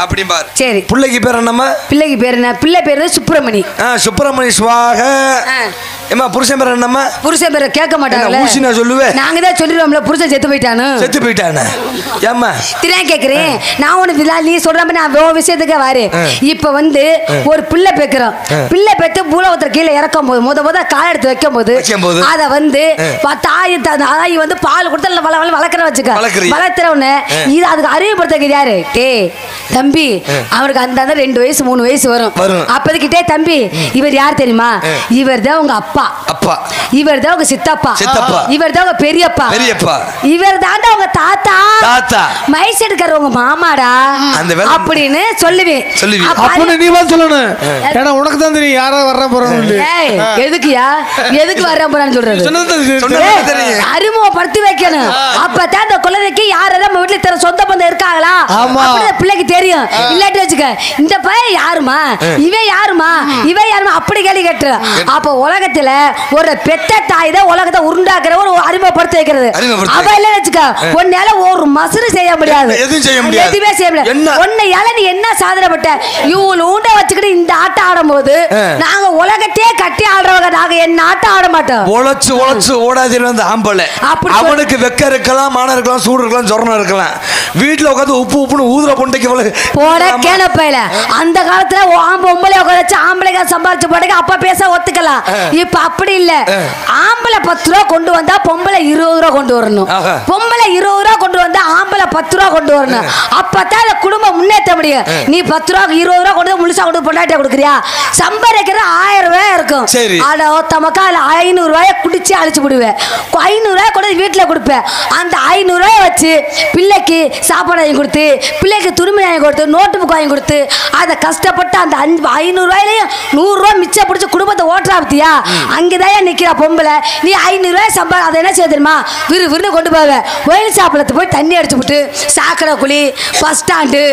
அப்படிம்பார் சரி பிள்ளைக்கு பேர் என்னம்மா பிள்ளைக்கு பேர் என்ன பிள்ளை பேரு சுப்பிரமணி சுப்பிரமணி சுவாக ஏமா புருஷன் பேர் என்னம்மா புருஷன் பேரை கேட்க மாட்டாங்க ஊசி நான் சொல்லுவேன் நாங்க தான் சொல்லிடுவோம்ல புருஷன் செத்து போயிட்டானு ஏம்மா திரையா கேக்குறேன் நான் உனக்கு நீ சொல்ற மாதிரி நான் விஷயத்துக்கு வாரு இப்ப வந்து ஒரு பிள்ளை பேக்குறோம் பிள்ளை பெற்று பூலவத்துல கீழே இறக்கும் போது முத கால் எடுத்து வைக்கும் போது அத வந்து தாய் வந்து பால் கொடுத்து வளர்க்குற வச்சுக்க வளர்த்துறவன இது அதுக்கு அறிவுப்படுத்த யாரு டே தம்பி அவருக்கு அந்த 2 வயசு 3 வயசு வரும் அப்போதைக்கிட்டே தம்பி இவர் யார் தெரியுமா இவர் தான் உங்க அப்பா இவர் தான் உங்க சித்தப்பா இவர் தான் உங்க பெரியப்பா இவர் தான் உங்க தாத்தா மைஸ் எடுக்கிற உங்க மாமாடா அப்படின்னு சொல்லுவேன் அப்பன்னு நீ வந்து சொல்லணும் ஏன்னா உனக்கு தான் தெரியும் யாரா வர்ற போறான்னு எதுக்கு வர்ற போறான்னு சொல்றது அறிமுகப்படுத்தி வைக்கணும் அப்பதான் அந்த குழந்தைக்கு யாரும் நம்ம வீட்டுல தர சொந்த பந்தம் இருக்காங்களா பிள்ளைக்கு தெரியும் இல்லாட்டி வச்சுக்க இந்த பையன் யாருமா இவன் யாருமா அப்படி கேள்வி கேட்டு அப்ப உலகத்துல ஒரு பெத்த தாய் தான் உலகத்தை உருண்டாக்குற ஒரு அறிமுகப்படுத்தி வைக்கிறது அவ இல்ல வச்சுக்க உன்னால ஒரு மசுறு செய்ய முடியாது எதுவுமே செய்ய முடியாது உன்னையால நீ என்ன சாதனை பட்ட இவ்வளவு ஊண்ட வச்சுக்கிட்டு இந்த ஆட்டம் ஆடும் போது நாங்க உலகத்தையே கட்டி ஆடுறவங்க நாங்க என்ன ஆட்டம் ஆட மாட்டோம் உழைச்சு ஓடாதிரு அந்த ஆம்பளை அவனுக்கு வெக்க இருக்கலாம் மான இருக்கலாம் சூடு இருக்கலாம் சொரணம் இருக்கலாம் வீட்டுல உட்காந்து உப்புன்னு ஊதுற பொண்டைக்கு போட கேளப்பையில அந்த காலத்துல பொம்பளை உட்காந்து ஆம்பளைங்க சம்பாதிச்சு போட்டேங்க அப்பா பேச ஒத்துக்கலாம் இப்ப அப்படி இல்ல ஆம்பளை 10 ரூபா கொண்டு வந்தா பொம்பளை 20 ரூபா கொண்டு வரணும் பொம்பளை 20 ரூபா கொண்டு வந்தா ஆம்பளை 10 ரூபா கொண்டு வரணும் அப்பதான் அந்த குடும்பம் முன்னேற்ற முடியும் நீ 10 ரூபா 20 ரூபா கொண்டு முழுசா கொண்டு பொண்டாட்டியா கொடுக்குறியா சம்பாதிக்கிற 1000 ரூபாய் இருக்கும் ஆனா தமக்கா 500 ரூபாய குடிச்சு அழிச்சு விடுவேன் 500 ரூபாய் கொண்டு வீட்டுல கொடுப்பேன் அந்த 500 ரூபாய வச்சு பிள்ளைக்கு சாப்பாடு வாங்கி கொடுத்து பிள்ளைக்கு துணிமணி வாங்கி கொடுத்து நோட்டு புக் வாங்கி கொடுத்து அதை கஷ்டப்பட்டு அந்த 500 ரூபாயிலையும் 100 ரூபாய் மிச்சம் பிடிச்சி குடும்பத்தை ஓட்டுறா பத்தியா அங்கதான் நிக்கிற பொம்பளை நீ 500 ரூபாய் சம்பாதி அதை என்ன செய்ய தெரியுமா விறுவிறுன்னு கொண்டு போவேன் ஒயில் சாப்பிடத்து போய் தண்ணி அடிச்சு விட்டு சாக்கடை குழி பஸ் ஸ்டாண்டு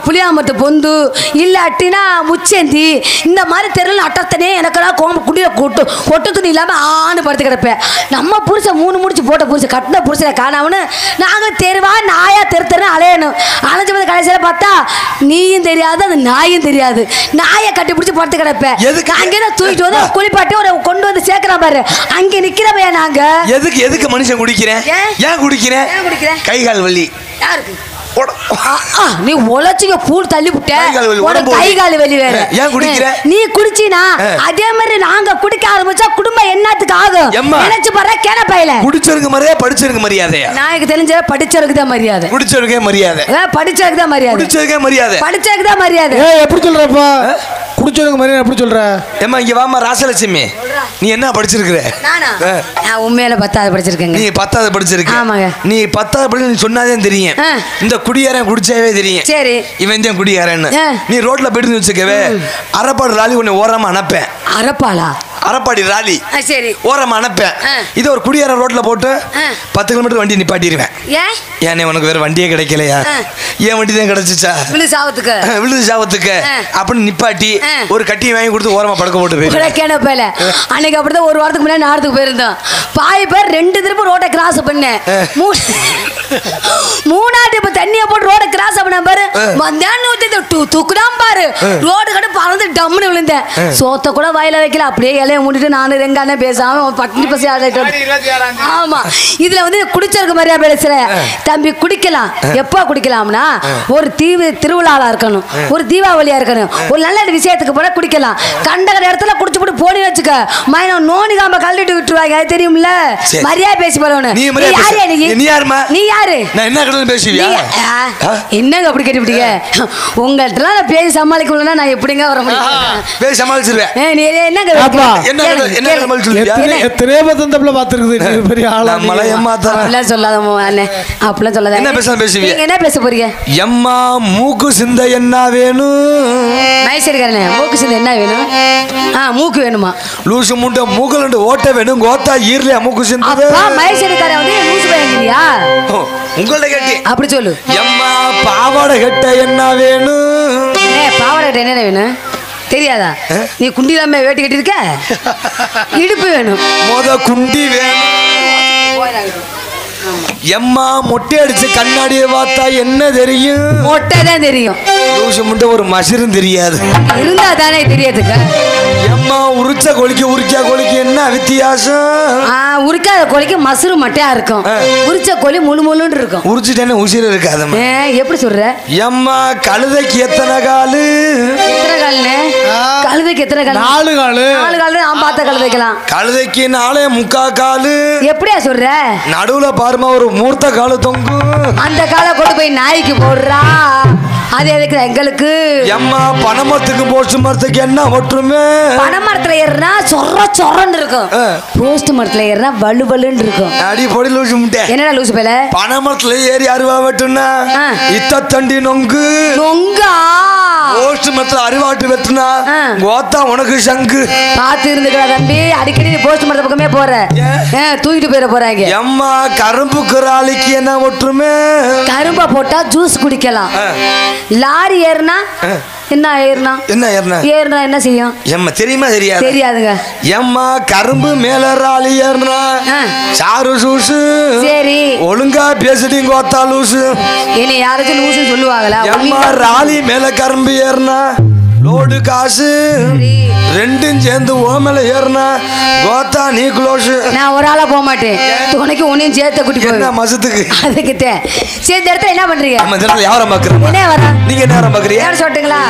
புளியாமத்து பொந்து இல்லாட்டினா முச்சேந்தி இந்த மாதிரி தெருவில் அட்டத்தனே எனக்கெல்லாம் குடிய கொட்டு துணி இல்லாம ஆணு படுத்து கிடப்பேன் நம்ம புருஷன் 3 முடிச்சு போட்ட புருஷன் கட்டின புருஷனை காணாமனு நாங்களும் தெருவா நாயா தெரு அலையணும் அலைஞ்சு போது கடைசியில பார்த்தா நீயும் தெரியாது அது நாயும் தெரியாது நாயை கட்டி பிடிச்சி படுத்து கிடப்பேன் அங்கேதான் தூக்கிட்டு வந்து குளிப்பாட்டி ஒரு கொண்டு வந்து சேர்க்கிற பாரு அங்க நிக்கிறப்ப நாங்க எதுக்கு மனுஷன் குடிக்கிறேன் ஏன் குடிக்கிறேன் கை கால் வலி யாருக்கு நீ உழைச்சிங்க பூல் தள்ளி விட்ட கை கால் வெளி வேற ஏன் குடிக்கிற நீ குடிச்சினா அதே மாதிரி நாங்க குடிக்க ஆரம்பிச்சா குடும்பம் என்னத்துக்கு ஆகும் நினைச்சு பாரு கேன பையல குடிச்சவங்க மரியாதை படிச்சவங்க மரியாதை எனக்கு தெரிஞ்ச படிச்சவருக்கு தான் மரியாதை குடிச்சவருக்கே மரியாதை படிச்சவருக்கு தான் மரியாதை குடிச்சவருக்கே மரியாதை படிச்சவருக்கு தான் மரியாதை எப்படி சொல்றப்பா குடிச்சவங்க மரியாதை எப்படி சொல்ற ஏமா இங்க வாமா ராசலட்சுமி நீ என்ன படிச்சிருக்கிற நானா நான் உண்மையில 10வது படிச்சிருக்கேங்க நீ 10வது படிச்சிருக்க ஆமாங்க நீ 10வது படி நீ சொன்னாதே தெரியும் இந்த குடியாரன் குடிச்சாவே தெரியும் சரி இவன் தான் குடியாரன்னு நீ ரோட்ல போயிட்டு வச்சுக்கவே அரப்பாடு ராலி உன்னை ஓரமா அனுப்பேன் அரப்பாளா அரப்பாடி ராலி சரி ஓரமா அனுப்பேன் இது ஒரு குடியார ரோட்ல போட்டு 10 கிலோமீட்டர் வண்டி நிப்பாட்டிடுவேன் ஏன் உனக்கு வேற வண்டியே கிடைக்கலையா ஏன் வண்டி தான் கிடைச்சிச்சா விழுது சாவத்துக்கு அப்படின்னு நிப்பாட்டி ஒரு கட்டியை வாங்கி கொடுத்து ஓரமா படுக்க போட்டு போயில அன்னைக்கு அப்படிதான் ஒரு வாரத்துக்கு முன்னாடி நாடத்துக்கு போயிருந்தோம் பாய் பேர் 2 திரும்ப ரோட்டை கிராஸ் பண்ணேன் மூணாவது இப்ப தண்ணியை போட்டு ரோட கிராஸ் பண்ண பாரு மத்தியானம் தூக்குதான் பாரு ரோடு கட்டு பறந்து டம்னு விழுந்தேன் சோத்த கூட வாயில வைக்கல அப்படியே இலைய மூடிட்டு நானும் ரெங்கானே பேசாம பட்டி பசி ஆடிட்டு ஆமா இதுல வந்து குடிச்சிருக்க மாதிரியா பேசுற தம்பி குடிக்கலாம் எப்போ குடிக்கலாம்னா ஒரு திருவிழாவா இருக்கணும் ஒரு தீபாவளியா இருக்கணும் ஒரு நல்ல விஷயத்துக்கு போல குடிக்கலாம் கண்ட இடத்துல குடிச்சு போட்டு போனி வச்சுக்க மயனம் நோனி காம கழட்டிட்டு விட்டுருவாங்க அது தெரியும்ல மரியாதை பேசி போறவனு நீ யாரு என்னங்க அப்படி கேட்டுவிட்டீங்க உங்கள்கிட்ட நான் பேசி சமாளிக்கணும்னா நான் எப்படிங்க வர முடியும் பேசி சமாளிச்சிருவேன் என்ன பேச போறீங்க எம்மா மூக்கு சிந்த என்ன வேணும் மைசூர்காரனே மூக்கு சிந்த என்ன வேணும் மூக்கு வேணுமா லூசு முண்டை மூக்கல் ஓட்ட வேணும் கோத்தா ஈரலையா மூக்கு சிந்த மைசூர்காரன் வந்து லூசு பயங்கரியா உங்கள்ட்ட கேட்டி அப்படி சொல்லு எம்மா பாவாடை கட்ட என்ன வேணும் பாவாடை கட்ட என்ன வேணும் தெரியாதா நீ குண்டி இல்லாம வேட்டி கட்டிருக்க இடுப்பு வேணும் குண்டி வேணும் எம்மா மொட்டை அடிச்சு கண்ணாடியை பார்த்தா என்ன தெரியும் மொட்டை தான் தெரியும் ஒரு மசிரும் தெரியாது இருந்தா தானே தெரியாதுங்க எம்மா உரிச்ச கோழிக்கு என்ன வித்தியாசம் உரிக்காத கோழிக்கு மசுறு மட்டையா இருக்கும் உரிச்ச கோழி முழு முழுன்னு இருக்கும் உரிச்சுட்டேன்னு உசிர இருக்காது எப்படி சொல்ற எம்மா கழுதைக்கு எத்தனை காலு கழுதைக்கு எத்தனை காலு 4 காலு நான் பார்த்த கழுதைக்கலாம் கழுதைக்கு 4.25 காலு எப்படியா சொல்ற நடுவுல பாருமா ஒரு மூர்த்த காலு தொங்கும் அந்த காலை கொண்டு போய் நாய்க்கு போடுறா அது எதுக்கு எங்களுக்கு எம்மா பனைமரத்துக்கு போஸ்ட் மரத்துக்கு என்ன ஒற்றுமை பனைமரத்துல ஏறினா சொரன்னு இருக்கும் போஸ்ட் மரத்துல ஏறினா வலுவலுன்னு இருக்கும் அடி பொடி லூசு முட்டை என்னடா லூசு பேல பனைமரத்துல ஏறி அருவா வெட்டுனா இத்தண்டி நொங்கா போஸ்ட் மரத்துல அருவாட்டு வெட்டுனா கோத்தா உனக்கு சங்கு பாத்து இருந்துக்கடா தம்பி அடிக்கடி போஸ்ட் மரத்து பக்கமே போற தூக்கிட்டு போயிட போறாங்க எம்மா கரும்பு குராலிக்கு என்ன ஒற்றுமை கரும்பை போட்டா ஜூஸ் குடிக்கலாம் லாரி ஏறினா என்ன செய்யும் எம்மா தெரியுமா தெரியாதுங்க எம்மா கரும்பு மேல ராலி ஏறினா சாரு சூசு சரி ஒழுங்கா பேசுறீங்க கோத்தா லூசு இனி யாராச்சும் லூசு சொல்லுவாங்களா எம்மா ராலி மேல கரும்பு ஏறினா லோடு காசு ரெண்டும் சேர்ந்து ஓமல ஏறினா கோத்தா நீ க்ளோஸ் நான் ஒரு ஆளா போக மாட்டேன் துணைக்கு உன்னையும் சேர்த்த குட்டி போய் மசத்துக்கு அதுக்கு சரி இந்த இடத்துல என்ன பண்றீங்க நம்ம இந்த இடத்துல யாரை பாக்குறோம் என்ன வர நீங்க என்ன பாக்குறீங்க யார் சொல்லிட்டுங்களா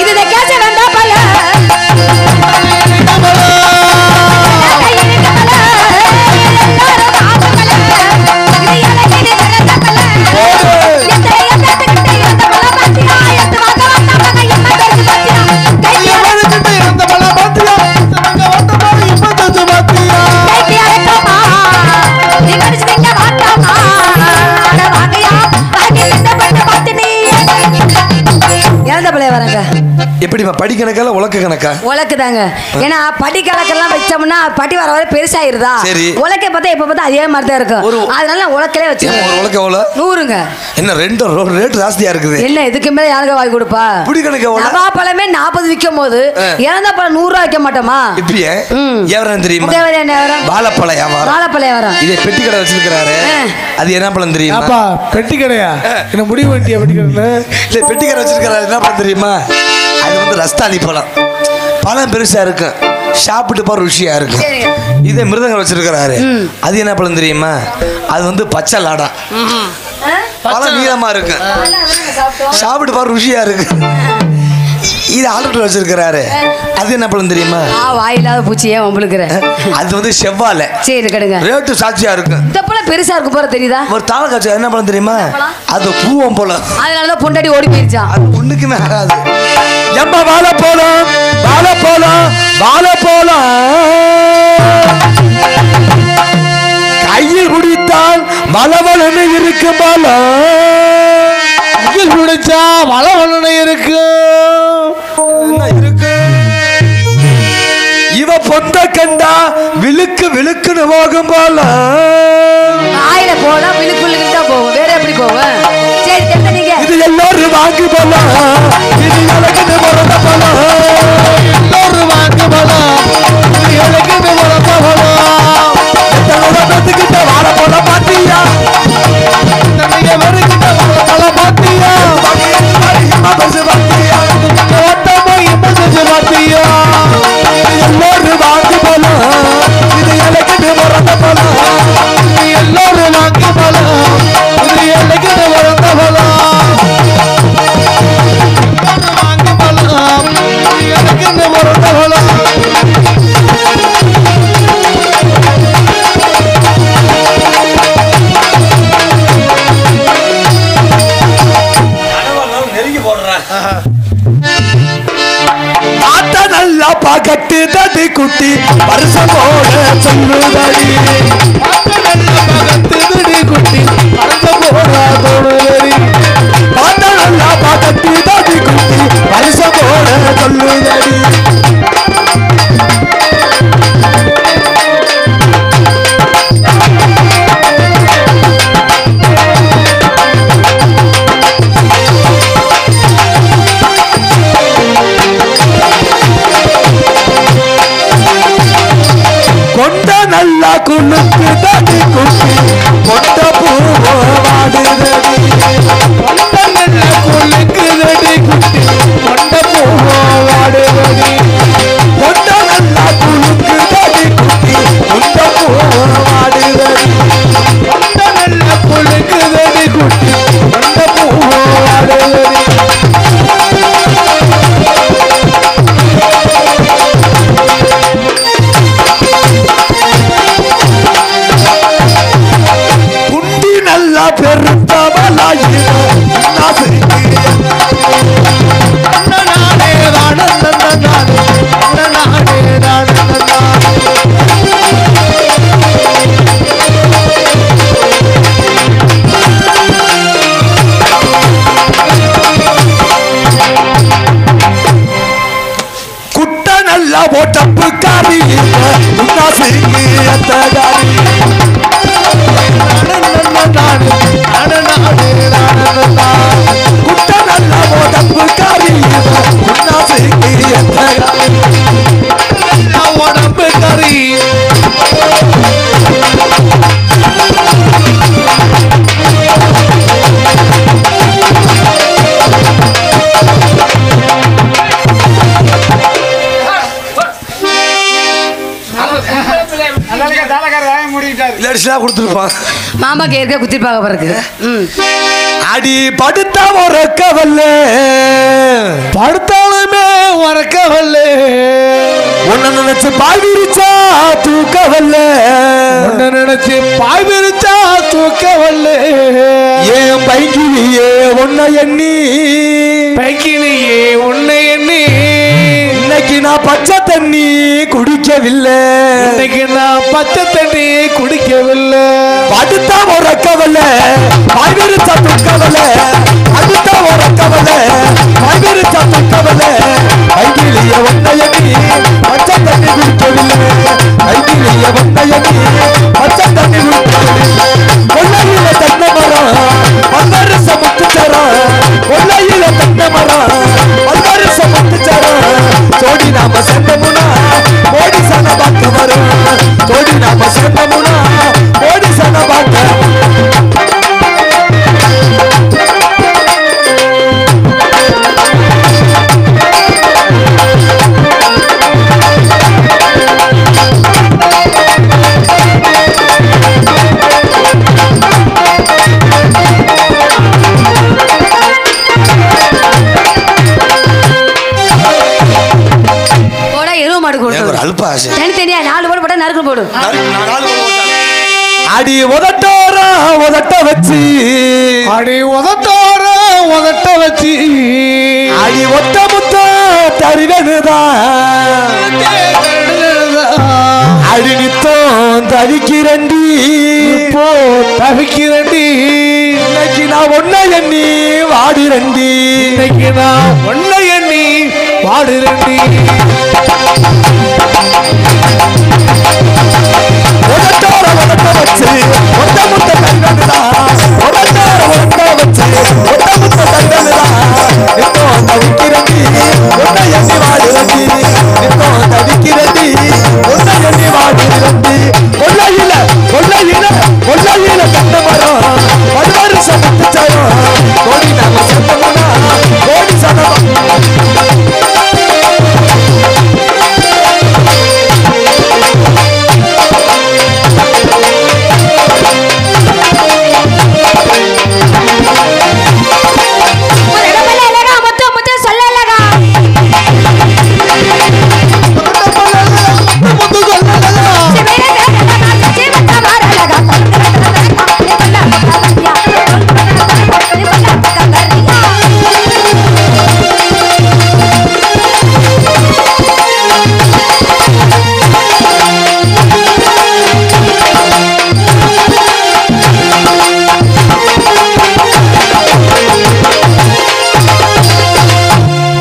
இது கேச வேண்டா பல எப்படிமா படி கணக்கால உலக்க கணக்கா உலக்கு தாங்க ஏன்னா படி கணக்கெல்லாம் வச்சோம்னா படி வர வர பெருசாயிருதா உலக்க பார்த்தா எப்ப பார்த்தா அதே மாதிரி தான் இருக்கும் அதனால உலக்கலே வச்சு ஒரு உலக்க எவ்வளவு 100ங்க என்ன ரெண்டு ரேட் ஜாஸ்தியா இருக்குது என்ன இதுக்கு மேல யாருக்கு வாங்கி கொடுப்பா படி கணக்கு எவ்வளவு நவா பழமே 40 விக்கும் போது இறந்த பழம் 100 ரூபாய் வைக்க மாட்டோமா இப்படியே எவரன் தெரியுமா என்ன வரும் வாழைப்பழம் வியாபாரம் வாழைப்பழம் வரும் இதே பெட்டி கடை வச்சிருக்காரு அது என்ன பழம் தெரியுமா அப்பா பெட்டி கடையா என்ன முடிவு பண்ணிட்டியா பெட்டி கடையில இல்ல பெட்டி கடை வச்சிருக்காரு என்ன பழம் தெரியுமா அது வந்து ரஸ்தாளி பழம் பெருசா இருக்கும் சாப்பிட்டு பாரு ருசியா இருக்கு. இதே மிருதங்கம் வச்சிருக்கிறாரு, அது என்ன பழம் தெரியுமா? அது வந்து பச்சை லாடா, பழம் நீளமா இருக்கு, சாப்பிட்டு பாரு ருசியா இருக்கு. இது ஆல்ரெடி வச்சிருக்கிறாரு, அது என்ன பழம் தெரியுமா? வாயில்லாத பூச்சி ஏன் உங்களுக்கு? அது வந்து செவ்வாழை. சரி கடுங்க, ரேட்டு சாட்சியா இருக்கு. இந்த பழம் பெருசா இருக்கு போற தெரியுதா? ஒரு தாள காட்சி என்ன பழம் தெரியுமா? அது பூவம் போல. அதனாலதான் பொண்டாடி ஓடி போயிருச்சா. அது ஒண்ணுக்குமே ஆகாது. எம்ம வாழை போலாம், வாழை போலாம், வாழை போலாம். கையில் குடித்தால் வளவலன்னு இருக்கு பலம், கையில் குடிச்சா வளவலன்னு இருக்கு. என்ன இருக்கு? இவ பொந்த கண்டா விழுக்கு விழுக்குன்னு போகும் போல. ஆயில போனா விழுக்குள்ளுக்கு தான் போகும், வேற எப்படி போகும்? சரி நீங்க இது எல்லாரும் வாங்கி போலாம், இது எனக்குன்னு பிறந்த போலாம், எல்லாரும் வாங்கி போலாம், இது எனக்குன்னு பிறந்த போலாம். எத்தனை வாழ போல பாத்தியா, நீங்க வருகிட்ட வாழ போல பாத்தியா, பசு பாத்தியா, ஓட்டமா இமசு பாத்தியா. எல்லாரும் வாங்கி போலாம், இது எனக்குன்னு பிறந்த போலாம், எல்லாரும் வாங்கி போலாம், இது எனக்குன்னு பிறந்த போலாம். வாங்கி போலாம், எனக்குன்னு பிறந்த போலாம். ஆட்ட நல்லா பாக்கட்டு தடி குட்டி வருஷமோட சொல்லுதடி, ஆட்ட நல்லா பாக்கட்டு தடி குட்டி வருஷமோட சொல்லுதடி, ஆட்ட நல்லா பாக்கட்டு தடி குட்டி வருஷமோட சொல்லுதடி. கொண்ட நல்லா குளுக்கு தடி குட்டி கொண்ட பூவோ வாடுதடி, கொண்ட நல்லா குளுக்கு தடி குட்டி கொண்ட பூவோ வாடுதடி, கொண்ட நல்லா குளுக்கு தடி குட்டி கொண்ட பூவோ வாடுதடி, கொண்ட நல்லா குளுக்கு தடி குட்டி கொண்ட பூவோ வாடுதடி. நல்லா பெருத்தவளாயின குட்ட நல்லா போட்டப்பு காரி குட்ட நல்ல உடம்பு கறி உடம்பு கறி கொடுத்துருப்பான். மாமாக்கு ஏற்க குத்திருப்பாங்க பிறகு. அடி படுத்தா உறக்கவல்ல, படுத்தாலுமே உறக்கவல்ல, உன்னை நினைச்சு பாய் விரிச்சா தூக்கவல்ல, உன்னை நினைச்சு பாய் விரிச்சா தூக்கவல்ல. ஏன் பைக்கிலேயே உன்னை எண்ணி, பைக்கிலேயே உன்னை எண்ணி, இன்னைக்கு நான் பச்சை தண்ணி குடிக்கவில்லை, இன்னைக்கு நான் பச்சை தண்ணி குடிக்கவில்லை. படுத்தா உறக்கவல்ல, பாய் விரிச்சா தூக்கவல்ல, படுத்தா உறக்கவல்ல, பாய் விரிச்சா தூக்கவல்ல. பைக்கிலேயே உன்னை எண்ணி பச்சை தண்ணி குடிக்கவில்லை, பைக்கிலேயே உன்னை எண்ணி பச்சை தண்ணி குடிக்கவில்லை. கொள்ளையில தென்னை மரம் பல்லரிச முத்துச்சரம், கொள்ளையில தென்னை மரம் பல்லரிச முத்துச்சரம். ஜோடி நாம சேர்ந்தமுனா கோடி சன பார்க்க வரும், ஜோடி நாம சேர்ந்தமுனா கோடி சன பார்க்க. தனித்தனியா 4 போடு போட்டா நறுக்கு போடு. அடி உதட்டோர உதட்ட வச்சு அடி உதட்டோர உதட்ட வச்சு அடி ஒட்ட முத்த தருவதுதான் அடி நித்தம் தவிக்கிறண்டி இப்போ தவிக்கிறண்டி இன்னைக்கு நான் ஒன்ன எண்ணி வாடுறண்டி இன்னைக்கு நான் ஒன்ன எண்ணி வாடுறண்டி உதட்டோர உதட்ட வச்சு ஒட்ட முத்த தருவதுதான் உதட்டோர உதட்ட வச்சு ஒட்ட முத்த தருவதுதான் நித்தம் தவிக்கிறண்டி ஒன்ன எண்ணி வாடுறண்டி நித்தம் தவிக்கிறண்டி ஒன்ன எண்ணி வாடுறண்டி கொள்ளையில கொள்ளையில கொள்ளையில கட்ட மரம் 10 வருஷம் முத்துச்சாயம் கோடி நாம சொந்தமனா கோடி சனமா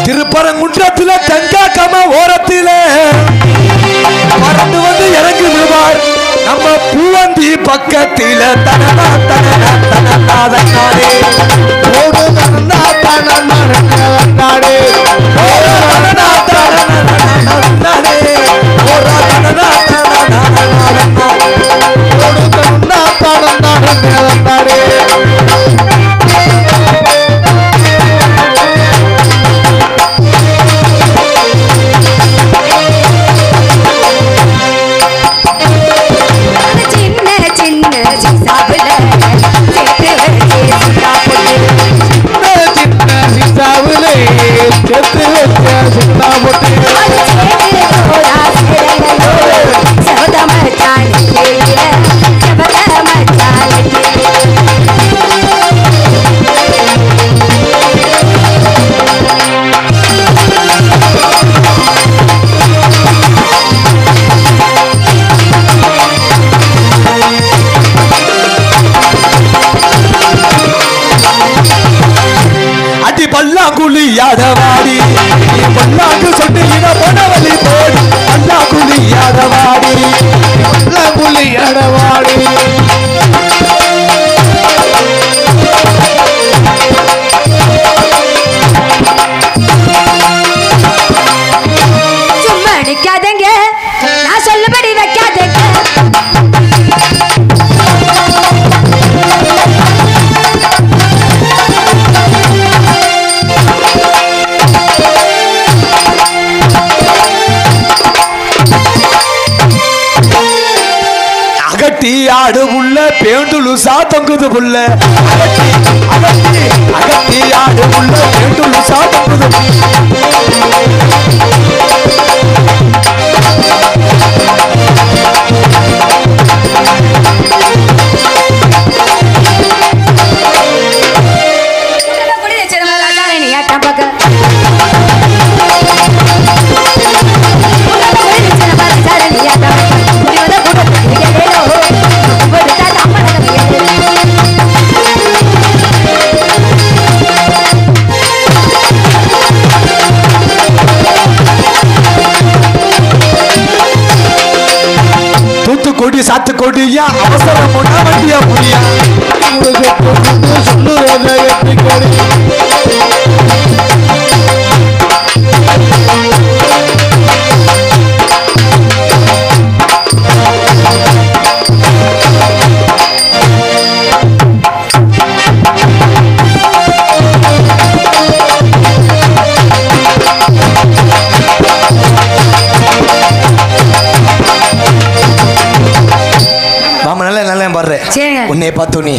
திருப்பரங்குன்றத்துல தங்காக்கம ஓரத்தில பறந்து வந்து இறங்கி விடுவார் நம்ம பூவந்தி பக்கத்தில தனனா தனனா தனனா தன்னாடே ஓடு தனனா தனனா தன்னாடே ஓடு தனனா தனனா தன்னாடே ஓடு தனனா தனனா ஓடு தனனா தனனா தன்னாடே பல்லாங்குழி யாதவாடி பல்லாங்கு சொட்டு இத பொனவலி போடி பல்லாங்குழி யாதவாடி பல்லாங்குழி யாதவாடி சும்மா நிக்காதங்க நான் சொல்லபடி வைக்காதங்க அகட்டி ஆடு உள்ள பேண்டுலு சாத்தங்குது புள்ள அகட்டி அகட்டி அகட்டி ஆடு உள்ள பேண்டுலு சாத்தங்குது கொடி சாத்து கொடியா அவசரம் வண்டியா புரியா சொல்லுறத எப்படி கொடி பாடுறேன் சரிங்க. உன்னை பார்த்தோன்னே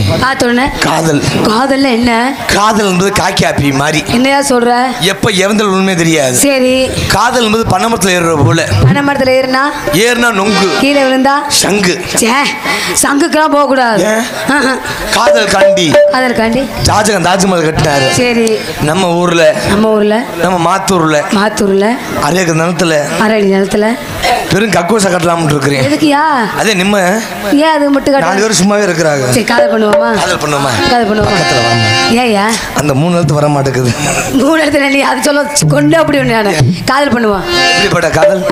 காதல். காதல்ல என்ன? காதல் என்பது காக்கி ஆப்பி மாதிரி. என்னையா சொல்ற? எப்ப எவந்தல் உண்மை தெரியாது. சரி. காதல் என்பது பனைமரத்துல ஏறுற போல. பனைமரத்துல ஏறினா நொங்கு, கீழே விழுந்தா சங்கு. சங்குக்கெல்லாம் போக கூடாது. காதல் காண்டி ஷாஜகான் தாஜ்மஹால் கட்டினாரு. சரி. நம்ம ஊர்ல நம்ம மாத்தூர்ல அரேக நிலத்துல பெரும் கக்கூச கட்டலாம்னு இருக்கிறேன். எதுக்குயா? அதே நிம்ம ஏன் அது மட்டும் கட்ட? 4 பேர் சும்மாவே இருக்கிறாங்க. சரி, காதல் பண்ணுவோமா? ஏயா அந்த 3 எழுத்து வர மாட்டேங்குது. 3 எழுத்து நீ அது சொல்ல கொண்டு அப்படி ஒன்று காதல் பண்ணுவான். எப்படிப்பட்ட காதல்?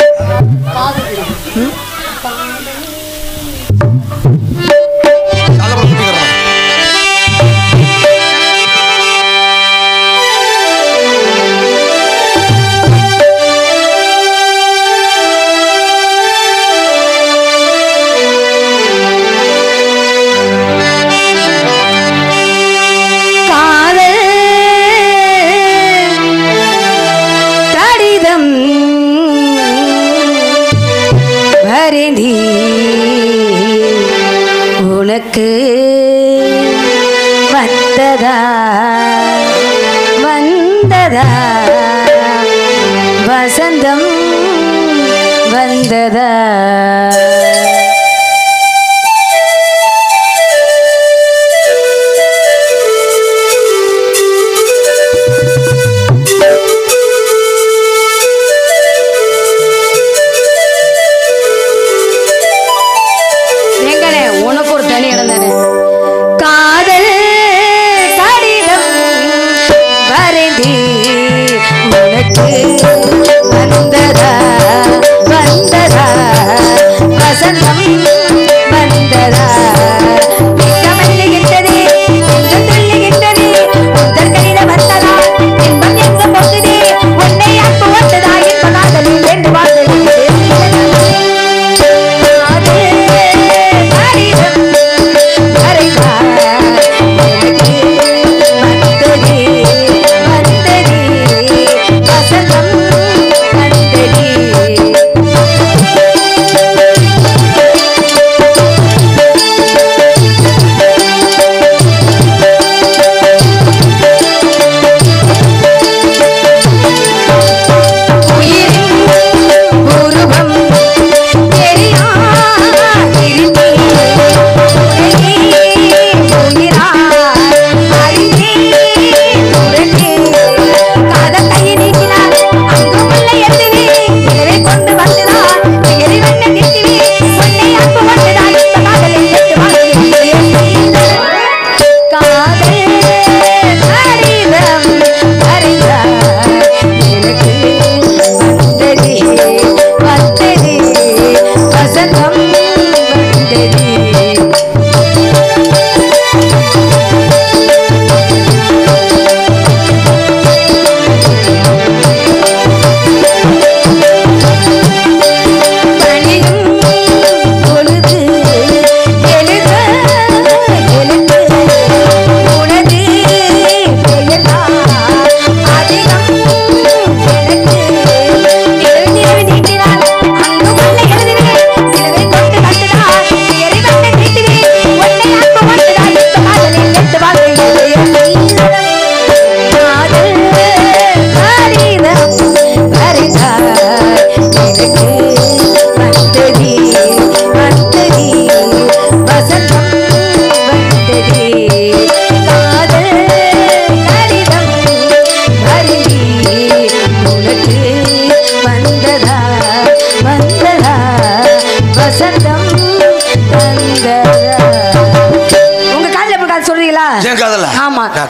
உனக்கு வந்ததா வசந்தம் வந்ததா?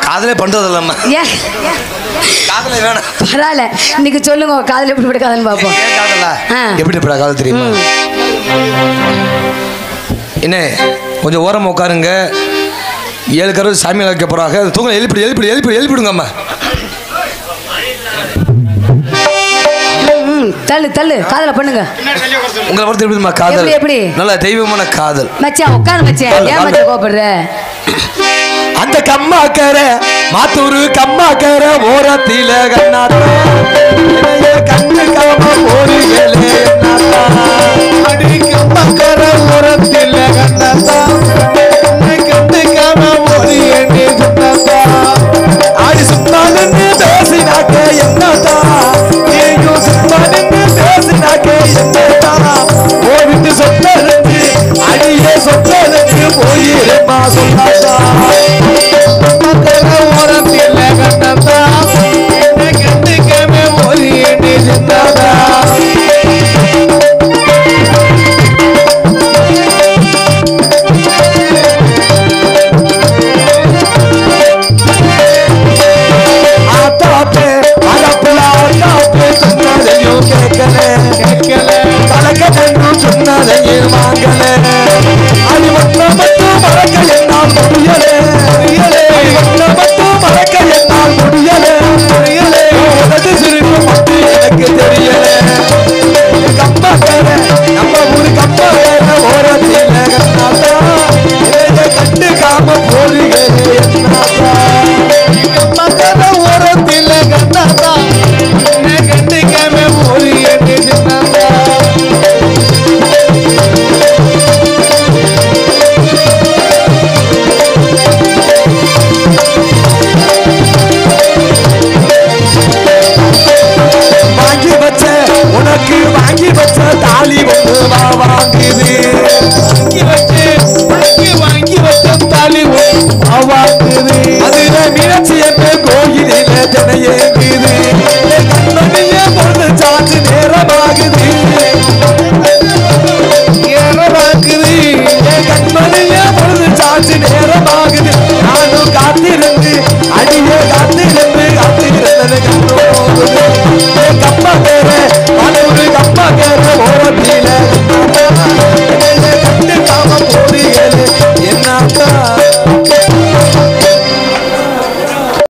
காதலே பண்றது இல்லம்மா. ஏன் காதலே வேணாம். பரவாயில்ல, இன்னைக்கு சொல்லுங்க காதல் எப்படிப்பட்ட காதல் பார்ப்போம். காதலா எப்படிப்பட்ட காதல் தெரியுமா? என்ன கொஞ்சம் ஓரமாக உட்காருங்க. 7 கரு சாமியால் வைக்க போறாங்க. தூங்க எழுப்பிடுங்கம்மா. தள்ளு காதல பண்ணுங்க. உங்களை பொறுத்து எப்படிமா காதல்? எப்படி நல்ல தெய்வமான காதல். மச்சான் உட்காரு மச்சான். ஏன் மச்சான் கோபப்படுற? அந்த கம்மாக்கர மாத்தூரு கம்மாக்கர ஓரத்தில கண்ணாத்தா கண்ணு காம போறீங்களே